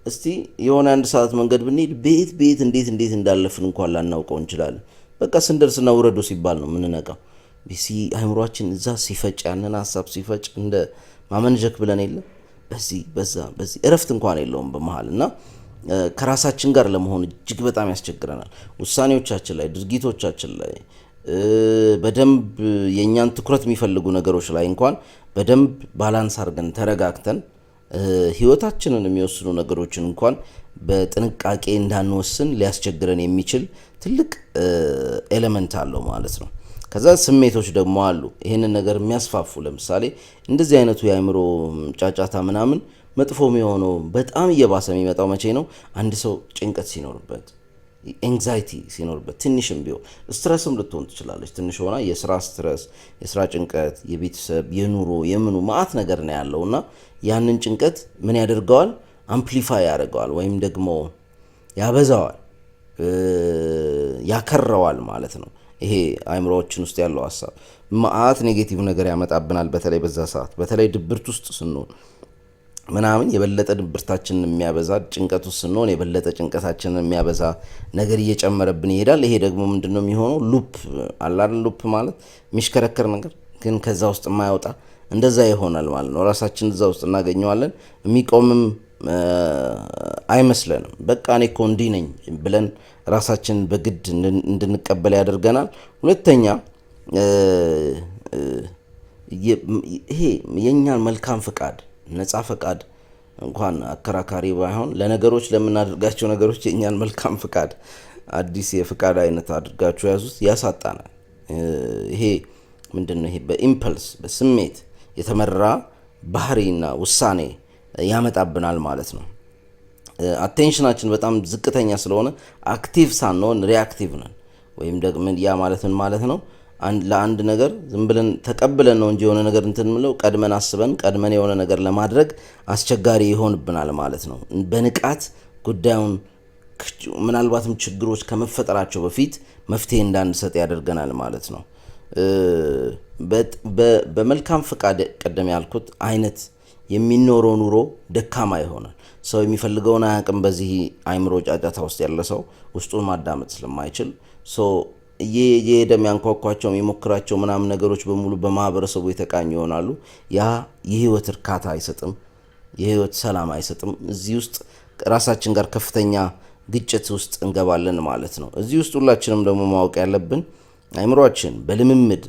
እስቲ የሆነ 1 ሰዓት መንገድ ብንሄድ ቤት እንዴት እንዳለፍን እንኳን ላናውቀው እንችላለን። በቃ ስንደርስና ውረዱ ሲባል ነው የምንነቃው። አይምሯችን እዛ ሲፈጭ ያንን ሀሳብ ሲፈጭ እንደ ማመንጀክ ብለን የለም በዚህ እረፍት እንኳን የለውም በመሃል እና ከራሳችን ጋር ለመሆን እጅግ በጣም ያስቸግረናል። ውሳኔዎቻችን ላይ ድርጊቶቻችን ላይ በደንብ የእኛን ትኩረት የሚፈልጉ ነገሮች ላይ እንኳን በደንብ ባላንስ አድርገን ተረጋግተን ህይወታችንን የሚወስኑ ነገሮችን እንኳን በጥንቃቄ እንዳንወስን ሊያስቸግረን የሚችል ትልቅ ኤሌመንት አለው ማለት ነው። ከዛ ስሜቶች ደግሞ አሉ ይሄንን ነገር የሚያስፋፉ። ለምሳሌ እንደዚህ አይነቱ የአእምሮ ጫጫታ ምናምን መጥፎ የሚሆነው በጣም እየባሰ የሚመጣው መቼ ነው? አንድ ሰው ጭንቀት ሲኖርበት፣ ኤንግዛይቲ ሲኖርበት፣ ትንሽም ቢሆን ስትረስም ልትሆን ትችላለች። ትንሽ ሆና የስራ ስትረስ፣ የስራ ጭንቀት፣ የቤተሰብ የኑሮ የምኑ ማአት ነገር ነው ያለው እና ያንን ጭንቀት ምን ያደርገዋል? አምፕሊፋይ ያደርገዋል ወይም ደግሞ ያበዛዋል፣ ያከረዋል ማለት ነው። ይሄ አእምሮዎችን ውስጥ ያለው ሀሳብ ማአት ኔጌቲቭ ነገር ያመጣብናል። በተለይ በዛ ሰዓት በተለይ ድብርት ውስጥ ስንሆን ምናምን የበለጠ ድብርታችንን የሚያበዛ፣ ጭንቀት ውስጥ ስንሆን የበለጠ ጭንቀታችንን የሚያበዛ ነገር እየጨመረብን ይሄዳል። ይሄ ደግሞ ምንድነው የሚሆነው? ሉፕ አላል ሉፕ ማለት የሚሽከረከር ነገር ግን ከዛ ውስጥ የማያወጣ እንደዛ ይሆናል ማለት ነው። ራሳችን እዛ ውስጥ እናገኘዋለን። የሚቆምም አይመስለንም። በቃ እኔ እኮ እንዲህ ነኝ ብለን ራሳችን በግድ እንድንቀበል ያደርገናል። ሁለተኛ ይሄ የኛን መልካም ፍቃድ፣ ነፃ ፍቃድ እንኳን አከራካሪ ባይሆን ለነገሮች ለምናደርጋቸው ነገሮች የኛን መልካም ፍቃድ አዲስ የፍቃድ አይነት አድርጋችሁ ያዙት ያሳጣናል። ይሄ ምንድነው? ይሄ በኢምፐልስ በስሜት የተመራ ባህሪና ውሳኔ ያመጣብናል ማለት ነው። አቴንሽናችን በጣም ዝቅተኛ ስለሆነ አክቲቭ ሳንሆን ሪአክቲቭ ነን። ወይም ደግሞ ያ ማለት ምን ማለት ነው? ለአንድ ነገር ዝም ብለን ተቀብለን ነው እንጂ የሆነ ነገር እንትን ምለው ቀድመን አስበን ቀድመን የሆነ ነገር ለማድረግ አስቸጋሪ ይሆንብናል ማለት ነው። በንቃት ጉዳዩን ምናልባትም ችግሮች ከመፈጠራቸው በፊት መፍትሄ እንዳንሰጥ ያደርገናል ማለት ነው። በመልካም ፍቃድ ቀደም ያልኩት አይነት የሚኖረው ኑሮ ደካማ ይሆናል። ሰው የሚፈልገውን አያውቅም። በዚህ አይምሮ ጫጫታ ውስጥ ያለ ሰው ውስጡን ማዳመጥ ስለማይችል የሄደ የሚያንኳኳቸው የሚሞክራቸው ምናምን ነገሮች በሙሉ በማህበረሰቡ የተቃኙ ይሆናሉ። ያ የህይወት እርካታ አይሰጥም፣ የህይወት ሰላም አይሰጥም። እዚህ ውስጥ ራሳችን ጋር ከፍተኛ ግጭት ውስጥ እንገባለን ማለት ነው። እዚህ ውስጥ ሁላችንም ደግሞ ማወቅ ያለብን አይምሮአችን በልምምድ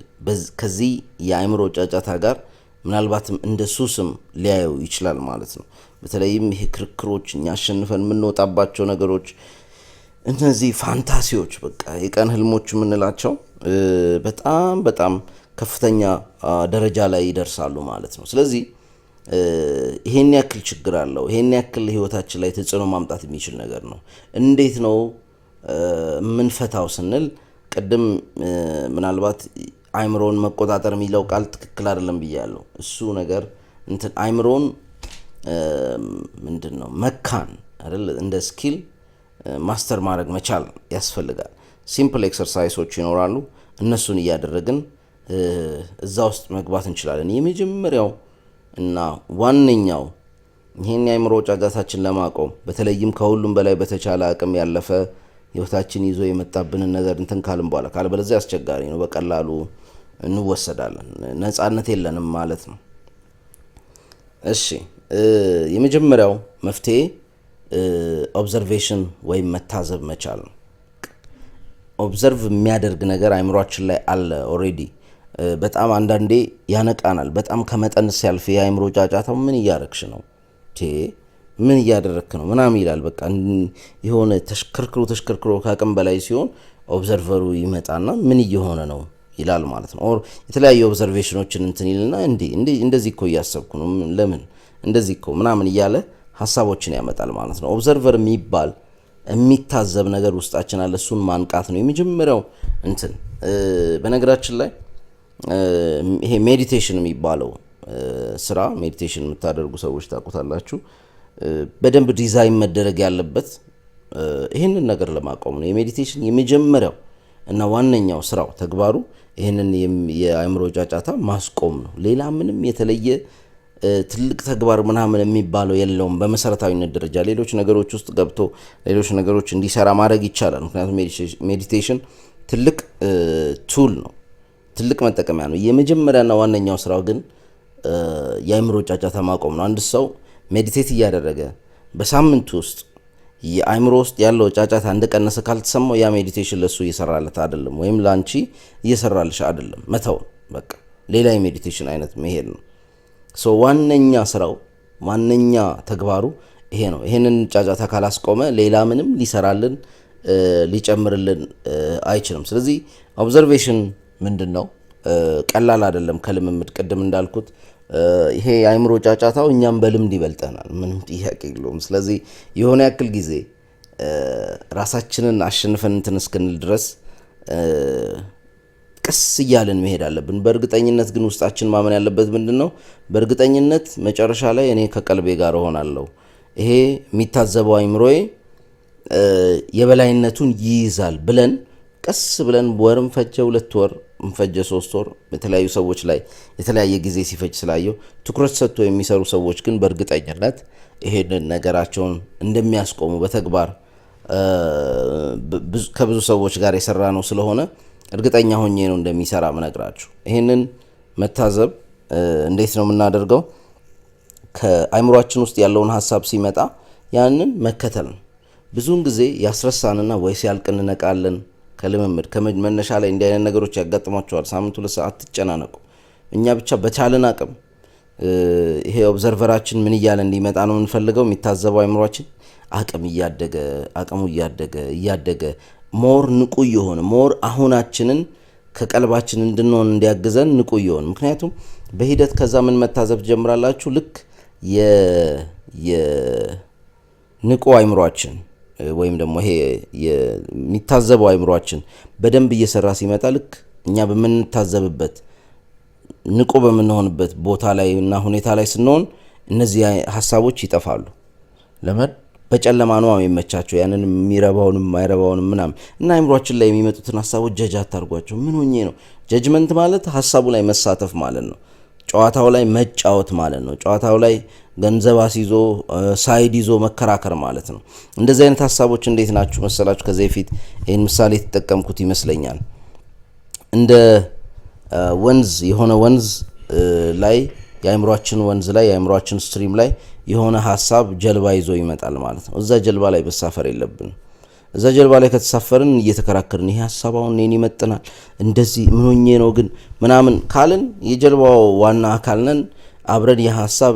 ከዚህ የአይምሮ ጫጫታ ጋር ምናልባትም እንደ ሱስም ሊያየው ይችላል ማለት ነው። በተለይም ይሄ ክርክሮች፣ እኛ አሸንፈን የምንወጣባቸው ነገሮች፣ እነዚህ ፋንታሲዎች፣ በቃ የቀን ህልሞች የምንላቸው በጣም በጣም ከፍተኛ ደረጃ ላይ ይደርሳሉ ማለት ነው። ስለዚህ ይሄን ያክል ችግር አለው። ይሄን ያክል ህይወታችን ላይ ተጽዕኖ ማምጣት የሚችል ነገር ነው። እንዴት ነው ምንፈታው ስንል ቅድም ምናልባት አይምሮን መቆጣጠር የሚለው ቃል ትክክል አይደለም ብያለሁ። እሱ ነገር እንትን አይምሮን ምንድነው መካን አይደል እንደ ስኪል ማስተር ማድረግ መቻል ያስፈልጋል። ሲምፕል ኤክሰርሳይሶች ይኖራሉ። እነሱን እያደረግን እዛ ውስጥ መግባት እንችላለን። የመጀመሪያው እና ዋነኛው ይሄን የአይምሮ ጫጫታችን ለማቆም በተለይም ከሁሉም በላይ በተቻለ አቅም ያለፈ ህይወታችን ይዞ የመጣብንን ነገር እንትን ካልን በኋላ ካልበለዚያ አስቸጋሪ ነው፣ በቀላሉ እንወሰዳለን፣ ነፃነት የለንም ማለት ነው። እሺ የመጀመሪያው መፍትሄ ኦብዘርቬሽን ወይም መታዘብ መቻል ነው። ኦብዘርቭ የሚያደርግ ነገር አይምሮአችን ላይ አለ ኦሬዲ። በጣም አንዳንዴ ያነቃናል። በጣም ከመጠን ሲያልፍ የአይምሮ ጫጫታው ምን እያረግሽ ነው፣ ምን እያደረክ ነው ምናምን ይላል። በቃ የሆነ ተሽከርክሮ ከአቅም በላይ ሲሆን ኦብዘርቨሩ ይመጣና ምን እየሆነ ነው ይላል ማለት ነው። ኦር የተለያዩ ኦብዘርቬሽኖችን እንትን ይልና እንደዚህ እኮ እያሰብኩ ነው፣ ለምን እንደዚህ እኮ ምናምን እያለ ሀሳቦችን ያመጣል ማለት ነው። ኦብዘርቨር የሚባል የሚታዘብ ነገር ውስጣችን አለ። እሱን ማንቃት ነው የመጀመሪያው እንትን። በነገራችን ላይ ይሄ ሜዲቴሽን የሚባለው ስራ፣ ሜዲቴሽን የምታደርጉ ሰዎች ታውቁታላችሁ፣ በደንብ ዲዛይን መደረግ ያለበት ይህንን ነገር ለማቆም ነው። የሜዲቴሽን የመጀመሪያው እና ዋነኛው ስራው ተግባሩ ይህንን የአእምሮ ጫጫታ ማስቆም ነው። ሌላ ምንም የተለየ ትልቅ ተግባር ምናምን የሚባለው የለውም። በመሰረታዊነት ደረጃ ሌሎች ነገሮች ውስጥ ገብቶ ሌሎች ነገሮች እንዲሰራ ማድረግ ይቻላል። ምክንያቱም ሜዲቴሽን ትልቅ ቱል ነው፣ ትልቅ መጠቀሚያ ነው። የመጀመሪያና ዋነኛው ስራው ግን የአእምሮ ጫጫታ ማቆም ነው። አንድ ሰው ሜዲቴት እያደረገ በሳምንት ውስጥ የአእምሮ ውስጥ ያለው ጫጫታ እንደቀነሰ ካልተሰማው ያ ሜዲቴሽን ለሱ እየሰራለት አይደለም፣ ወይም ላንቺ እየሰራልሽ አይደለም። መተው በቃ ሌላ የሜዲቴሽን አይነት መሄድ ነው። ዋነኛ ስራው ዋነኛ ተግባሩ ይሄ ነው። ይሄንን ጫጫታ ካላስቆመ ሌላ ምንም ሊሰራልን ሊጨምርልን አይችልም። ስለዚህ ኦብዘርቬሽን ምንድን ነው? ቀላል አይደለም። ከልምምድ ቅድም እንዳልኩት ይሄ የአእምሮ ጫጫታው እኛም በልምድ ይበልጠናል፣ ምንም ጥያቄ የለውም። ስለዚህ የሆነ ያክል ጊዜ ራሳችንን አሸንፈን እንትን እስክንል ድረስ ቀስ እያልን መሄድ አለብን። በእርግጠኝነት ግን ውስጣችን ማመን ያለበት ምንድን ነው? በእርግጠኝነት መጨረሻ ላይ እኔ ከቀልቤ ጋር እሆናለሁ፣ ይሄ የሚታዘበው አእምሮዬ የበላይነቱን ይይዛል ብለን ቀስ ብለን ወርም ፈጀ 2 ወር ፈጀ 3 ወር በተለያዩ ሰዎች ላይ የተለያየ ጊዜ ሲፈጅ ስላየው ትኩረት ሰጥቶ የሚሰሩ ሰዎች ግን በእርግጠኝነት ይሄንን ነገራቸውን እንደሚያስቆሙ በተግባር ከብዙ ሰዎች ጋር የሰራ ነው ስለሆነ እርግጠኛ ሆኜ ነው እንደሚሰራ ምነግራችሁ። ይሄንን መታዘብ እንዴት ነው የምናደርገው? ከአእምሮአችን ውስጥ ያለውን ሀሳብ ሲመጣ ያንን መከተል ነው። ብዙውን ጊዜ ያስረሳንና ወይ ሲያልቅ እንነቃለን። ከልምምድ ከመነሻ ላይ እንዲህ አይነት ነገሮች ያጋጥሟቸዋል። ሳምንት 2 ሰዓት አትጨናነቁ። እኛ ብቻ በቻልን አቅም ይሄ ኦብዘርቨራችን ምን እያለ እንዲመጣ ነው የምንፈልገው። የሚታዘበው አእምሮአችን አቅሙ እያደገ ሞር ንቁ የሆነ ሞር አሁናችንን ከቀልባችን እንድንሆን እንዲያግዘን ንቁ የሆነ ምክንያቱም በሂደት ከዛ ምን መታዘብ ጀምራላችሁ። ልክ የንቁ አእምሮአችን ወይም ደግሞ ይሄ የሚታዘበው አእምሮአችን በደንብ እየሰራ ሲመጣ ልክ እኛ በምንታዘብበት ንቁ በምንሆንበት ቦታ ላይ እና ሁኔታ ላይ ስንሆን እነዚህ ሀሳቦች ይጠፋሉ። ለምን? በጨለማ ነው የሚመቻቸው። ያንን የሚረባውንም ማይረባውንም ምናምን እና አእምሮአችን ላይ የሚመጡትን ሀሳቦች ጀጅ አታርጓቸው። ምን ሆኜ ነው? ጀጅመንት ማለት ሀሳቡ ላይ መሳተፍ ማለት ነው። ጨዋታው ላይ መጫወት ማለት ነው። ጨዋታው ላይ ገንዘብ አስይዞ ሳይድ ይዞ መከራከር ማለት ነው። እንደዚህ አይነት ሀሳቦች እንዴት ናችሁ መሰላችሁ? ከዚህ በፊት ይህን ምሳሌ የተጠቀምኩት ይመስለኛል። እንደ ወንዝ የሆነ ወንዝ ላይ የአእምሮአችን ወንዝ ላይ የአእምሮአችን ስትሪም ላይ የሆነ ሀሳብ ጀልባ ይዞ ይመጣል ማለት ነው። እዛ ጀልባ ላይ መሳፈር የለብንም። እዛ ጀልባ ላይ ከተሳፈርን እየተከራከርን ይሄ ሀሳብ አሁን እኔን ይመጥናል እንደዚህ ምን ሆኜ ነው ግን ምናምን ካልን የጀልባው ዋና አካል ነን። አብረን የሀሳብ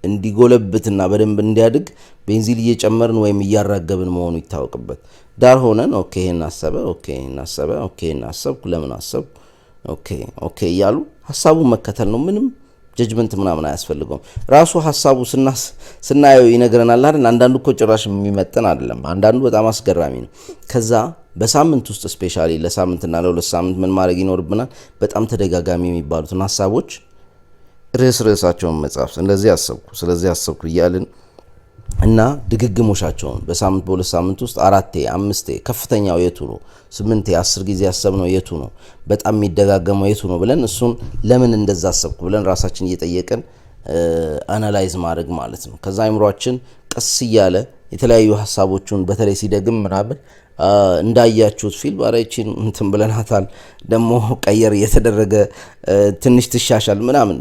እንዲጎለብትና በደንብ እንዲያድግ ቤንዚል እየጨመርን ወይም እያራገብን መሆኑ ይታወቅበት። ዳር ሆነን ኦኬ ይሄን አሰበ፣ ኦኬ ይሄን አሰብኩ፣ ለምን አሰብኩ፣ ኦኬ እያሉ ሀሳቡን መከተል ነው። ጀጅመንት ምናምን አያስፈልገውም። ራሱ ሀሳቡ ስናየው ይነግረናል አይደል? አንዳንዱ እኮ ጭራሽ የሚመጥን አይደለም፣ አንዳንዱ በጣም አስገራሚ ነው። ከዛ በሳምንት ውስጥ ስፔሻሊ ለሳምንትና ለሁለት ሳምንት ምን ማድረግ ይኖርብናል? በጣም ተደጋጋሚ የሚባሉትን ሀሳቦች ርዕሳቸውን መጻፍ። ስለዚህ አሰብኩ እያልን እና ድግግሞሻቸውን በሳምንት በሁለት ሳምንት ውስጥ 4 5 ከፍተኛው የቱ ነው፣ 8 10 ጊዜ ያሰብነው የቱ ነው፣ በጣም የሚደጋገመው የቱ ነው ብለን እሱን ለምን እንደዛ አሰብኩ ብለን ራሳችን እየጠየቅን አናላይዝ ማድረግ ማለት ነው። ከዛ አይምሯችን ቀስ እያለ የተለያዩ ሀሳቦቹን በተለይ ሲደግም ምናምን እንዳያችሁት ፊልም አራይቺን እንትን ብለናታል ደግሞ ቀየር እየተደረገ ትንሽ ትሻሻል ምናምን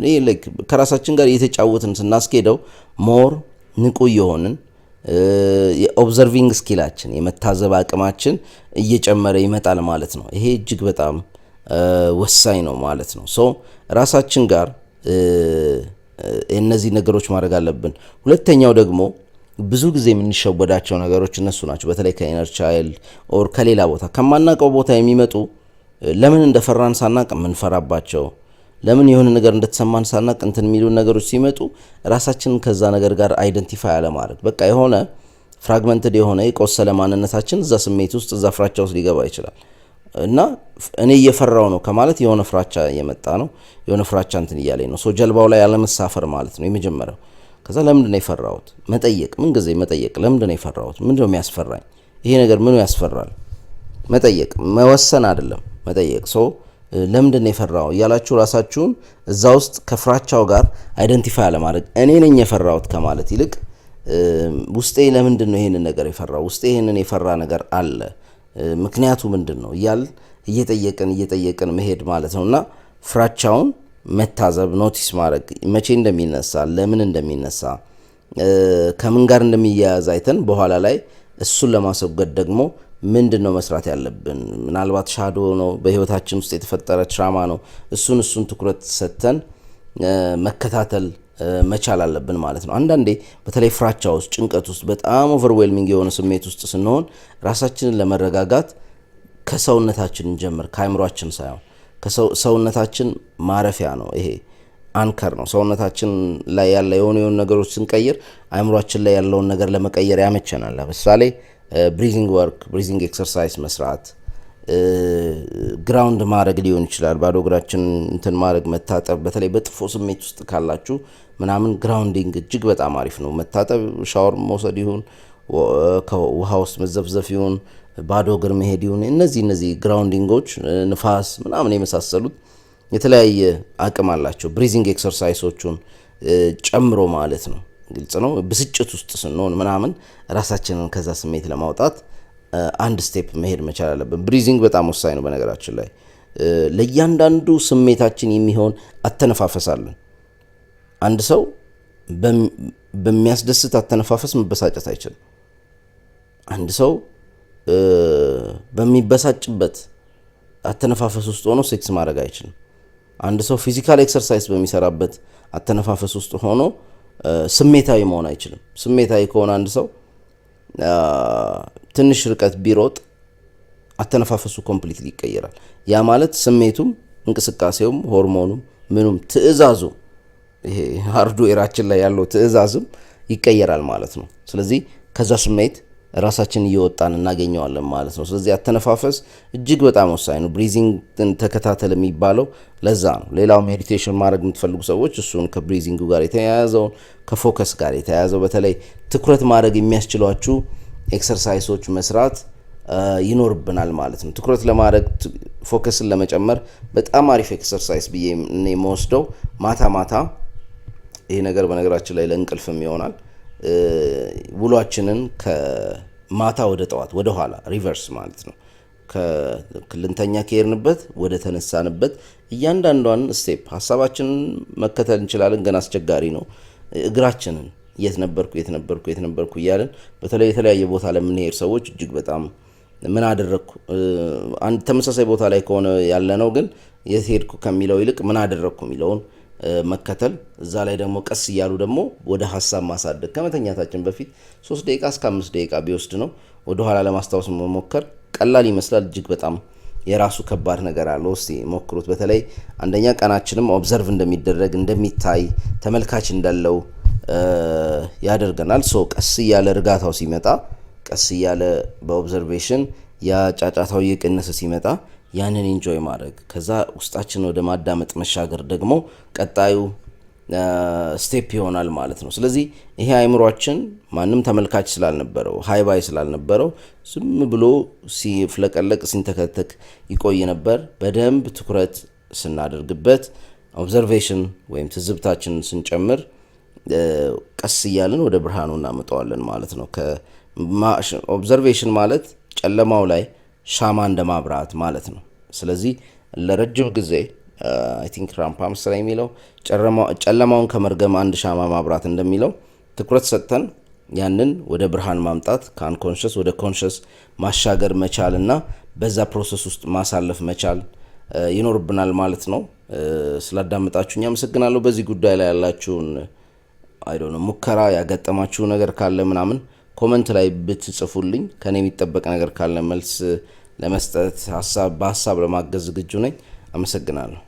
ከራሳችን ጋር እየተጫወትን ስናስኬደው ሞር ንቁ የሆንን የኦብዘርቪንግ ስኪላችን የመታዘብ አቅማችን እየጨመረ ይመጣል ማለት ነው። ይሄ እጅግ በጣም ወሳኝ ነው ማለት ነው። ሶ ራሳችን ጋር እነዚህ ነገሮች ማድረግ አለብን። ሁለተኛው ደግሞ ብዙ ጊዜ የምንሸወዳቸው ነገሮች እነሱ ናቸው። በተለይ ከኢነር ቻይልድ ኦር ከሌላ ቦታ ከማናውቀው ቦታ የሚመጡ ለምን እንደፈራን ሳናቅ የምንፈራባቸው ለምን የሆነ ነገር እንደተሰማን ሳናቅ እንትን የሚሉ ነገሮች ሲመጡ ራሳችንን ከዛ ነገር ጋር አይደንቲፋይ አለማድረግ በቃ የሆነ ፍራግመንትድ የሆነ የቆሰለ ማንነታችን እዛ ስሜት ውስጥ እዛ ፍራቻ ውስጥ ሊገባ ይችላል እና እኔ እየፈራው ነው ከማለት የሆነ ፍራቻ እየመጣ ነው የሆነ ፍራቻ እንትን እያለኝ ነው። ሶ ጀልባው ላይ ያለመሳፈር ማለት ነው የመጀመሪያው። ከዛ ለምንድን ነው የፈራሁት መጠየቅ፣ ምን ጊዜ መጠየቅ። ለምንድን ነው የፈራሁት? ምንድን ነው የሚያስፈራኝ? ይሄ ነገር ምኑ ያስፈራል? መጠየቅ፣ መወሰን አይደለም መጠየቅ። ሶ ለምንድን ነው የፈራው እያላችሁ ራሳችሁን እዛ ውስጥ ከፍራቻው ጋር አይደንቲፋይ አለማድረግ። እኔ ነኝ የፈራሁት ከማለት ይልቅ ውስጤ ለምንድን ነው ይሄንን ነገር የፈራው? ውስጤ ይሄንን የፈራ ነገር አለ፣ ምክንያቱ ምንድን ነው እያል እየጠየቅን መሄድ ማለት ነውና ፍራቻውን መታዘብ፣ ኖቲስ ማድረግ፣ መቼ እንደሚነሳ፣ ለምን እንደሚነሳ፣ ከምን ጋር እንደሚያያዝ አይተን በኋላ ላይ እሱን ለማስወገድ ደግሞ ምንድን ነው መስራት ያለብን? ምናልባት ሻዶ ነው በህይወታችን ውስጥ የተፈጠረ ትራማ ነው። እሱን ትኩረት ሰጥተን መከታተል መቻል አለብን ማለት ነው። አንዳንዴ በተለይ ፍራቻ ውስጥ፣ ጭንቀት ውስጥ፣ በጣም ኦቨርዌልሚንግ የሆነ ስሜት ውስጥ ስንሆን ራሳችንን ለመረጋጋት ከሰውነታችን እንጀምር፣ ከአይምሯችን ሳይሆን። ሰውነታችን ማረፊያ ነው። ይሄ አንከር ነው። ሰውነታችን ላይ ያለ የሆኑ ነገሮች ስንቀይር አይምሯችን ላይ ያለውን ነገር ለመቀየር ያመቸናል። ለምሳሌ ብሪዚንግ ወርክ፣ ብሪዚንግ ኤክሰርሳይዝ መስራት፣ ግራውንድ ማድረግ ሊሆን ይችላል። ባዶ እግራችን እንትን ማድረግ፣ መታጠብ። በተለይ በጥፎ ስሜት ውስጥ ካላችሁ ምናምን ግራውንዲንግ እጅግ በጣም አሪፍ ነው። መታጠብ፣ ሻወር መውሰድ ይሁን፣ ከውሃ ውስጥ መዘፍዘፍ ይሁን፣ ባዶ እግር መሄድ ይሁን፣ እነዚህ ግራውንዲንጎች፣ ንፋስ ምናምን የመሳሰሉት የተለያየ አቅም አላቸው። ብሪዚንግ ኤክሰርሳይሶቹን ጨምሮ ማለት ነው። ግልጽ ነው። ብስጭት ውስጥ ስንሆን ምናምን ራሳችንን ከዛ ስሜት ለማውጣት አንድ ስቴፕ መሄድ መቻል አለብን። ብሪዚንግ በጣም ወሳኝ ነው። በነገራችን ላይ ለእያንዳንዱ ስሜታችን የሚሆን አተነፋፈሳለን። አንድ ሰው በሚያስደስት አተነፋፈስ መበሳጨት አይችልም። አንድ ሰው በሚበሳጭበት አተነፋፈስ ውስጥ ሆኖ ሴክስ ማድረግ አይችልም። አንድ ሰው ፊዚካል ኤክሰርሳይዝ በሚሰራበት አተነፋፈስ ውስጥ ሆኖ ስሜታዊ መሆን አይችልም። ስሜታዊ ከሆነ አንድ ሰው ትንሽ ርቀት ቢሮጥ አተነፋፈሱ ኮምፕሊትሊ ይቀየራል። ያ ማለት ስሜቱም፣ እንቅስቃሴውም፣ ሆርሞኑም፣ ምኑም ትዕዛዙ፣ ይሄ ሃርድዌራችን ላይ ያለው ትዕዛዝም ይቀየራል ማለት ነው። ስለዚህ ከዛ ስሜት ራሳችን እየወጣን እናገኘዋለን ማለት ነው። ስለዚህ አተነፋፈስ እጅግ በጣም ወሳኝ ነው። ብሪዚንግን ተከታተል የሚባለው ለዛ ነው። ሌላው ሜዲቴሽን ማድረግ የምትፈልጉ ሰዎች እሱን ከብሪዚንጉ ጋር የተያያዘውን ከፎከስ ጋር የተያያዘው በተለይ ትኩረት ማድረግ የሚያስችሏችሁ ኤክሰርሳይሶች መስራት ይኖርብናል ማለት ነው። ትኩረት ለማድረግ ፎከስን ለመጨመር በጣም አሪፍ ኤክሰርሳይዝ ብዬ እኔ የምወስደው ማታ ይሄ ነገር በነገራችን ላይ ለእንቅልፍም ይሆናል። ውሏችንን ከማታ ወደ ጠዋት ወደ ኋላ ሪቨርስ ማለት ነው። ከልንተኛ ከሄድንበት ወደ ተነሳንበት እያንዳንዷን ስቴፕ ሀሳባችንን መከተል እንችላለን፣ ግን አስቸጋሪ ነው። እግራችንን የት ነበርኩ እያለን በተለይ የተለያየ ቦታ ለምንሄድ ሰዎች እጅግ በጣም ምን አደረግኩ፣ አንድ ተመሳሳይ ቦታ ላይ ከሆነ ያለ ነው፣ ግን የት ሄድኩ ከሚለው ይልቅ ምን አደረግኩ የሚለውን መከተል፣ እዛ ላይ ደግሞ ቀስ እያሉ ደግሞ ወደ ሀሳብ ማሳደግ። ከመተኛታችን በፊት 3 ደቂቃ እስከ 5 ደቂቃ ቢወስድ ነው ወደ ኋላ ለማስታወስ መሞከር። ቀላል ይመስላል፣ እጅግ በጣም የራሱ ከባድ ነገር አለው። እስቲ ሞክሩት። በተለይ አንደኛ ቀናችንም ኦብዘርቭ እንደሚደረግ እንደሚታይ ተመልካች እንዳለው ያደርገናል። ሶ ቀስ እያለ እርጋታው ሲመጣ ቀስ እያለ በኦብዘርቬሽን ያ ጫጫታው እየቀነሰ ሲመጣ ያንን ኢንጆይ ማድረግ ከዛ ውስጣችን ወደ ማዳመጥ መሻገር ደግሞ ቀጣዩ ስቴፕ ይሆናል ማለት ነው። ስለዚህ ይሄ አእምሯችን ማንም ተመልካች ስላልነበረው ሃይባይ ስላልነበረው ዝም ብሎ ሲፍለቀለቅ ሲንተከተክ ይቆይ ነበር። በደንብ ትኩረት ስናደርግበት ኦብዘርቬሽን ወይም ትዝብታችንን ስንጨምር ቀስ እያልን ወደ ብርሃኑ እናመጣዋለን ማለት ነው። ኦብዘርቬሽን ማለት ጨለማው ላይ ሻማ እንደማብራት ማለት ነው። ስለዚህ ለረጅም ጊዜ አይ ቲንክ ራምፓምስ ላይ የሚለው ጨለማውን ከመርገም አንድ ሻማ ማብራት እንደሚለው ትኩረት ሰጥተን ያንን ወደ ብርሃን ማምጣት ከአንኮንሽስ ወደ ኮንሽስ ማሻገር መቻል እና በዛ ፕሮሰስ ውስጥ ማሳለፍ መቻል ይኖርብናል ማለት ነው። ስላዳመጣችሁኝ አመሰግናለሁ። በዚህ ጉዳይ ላይ ያላችሁን ሙከራ ያጋጠማችሁ ነገር ካለ ምናምን ኮመንት ላይ ብትጽፉልኝ ከኔ የሚጠበቅ ነገር ካለ መልስ ለመስጠት በሀሳብ ለማገዝ ዝግጁ ነኝ። አመሰግናለሁ።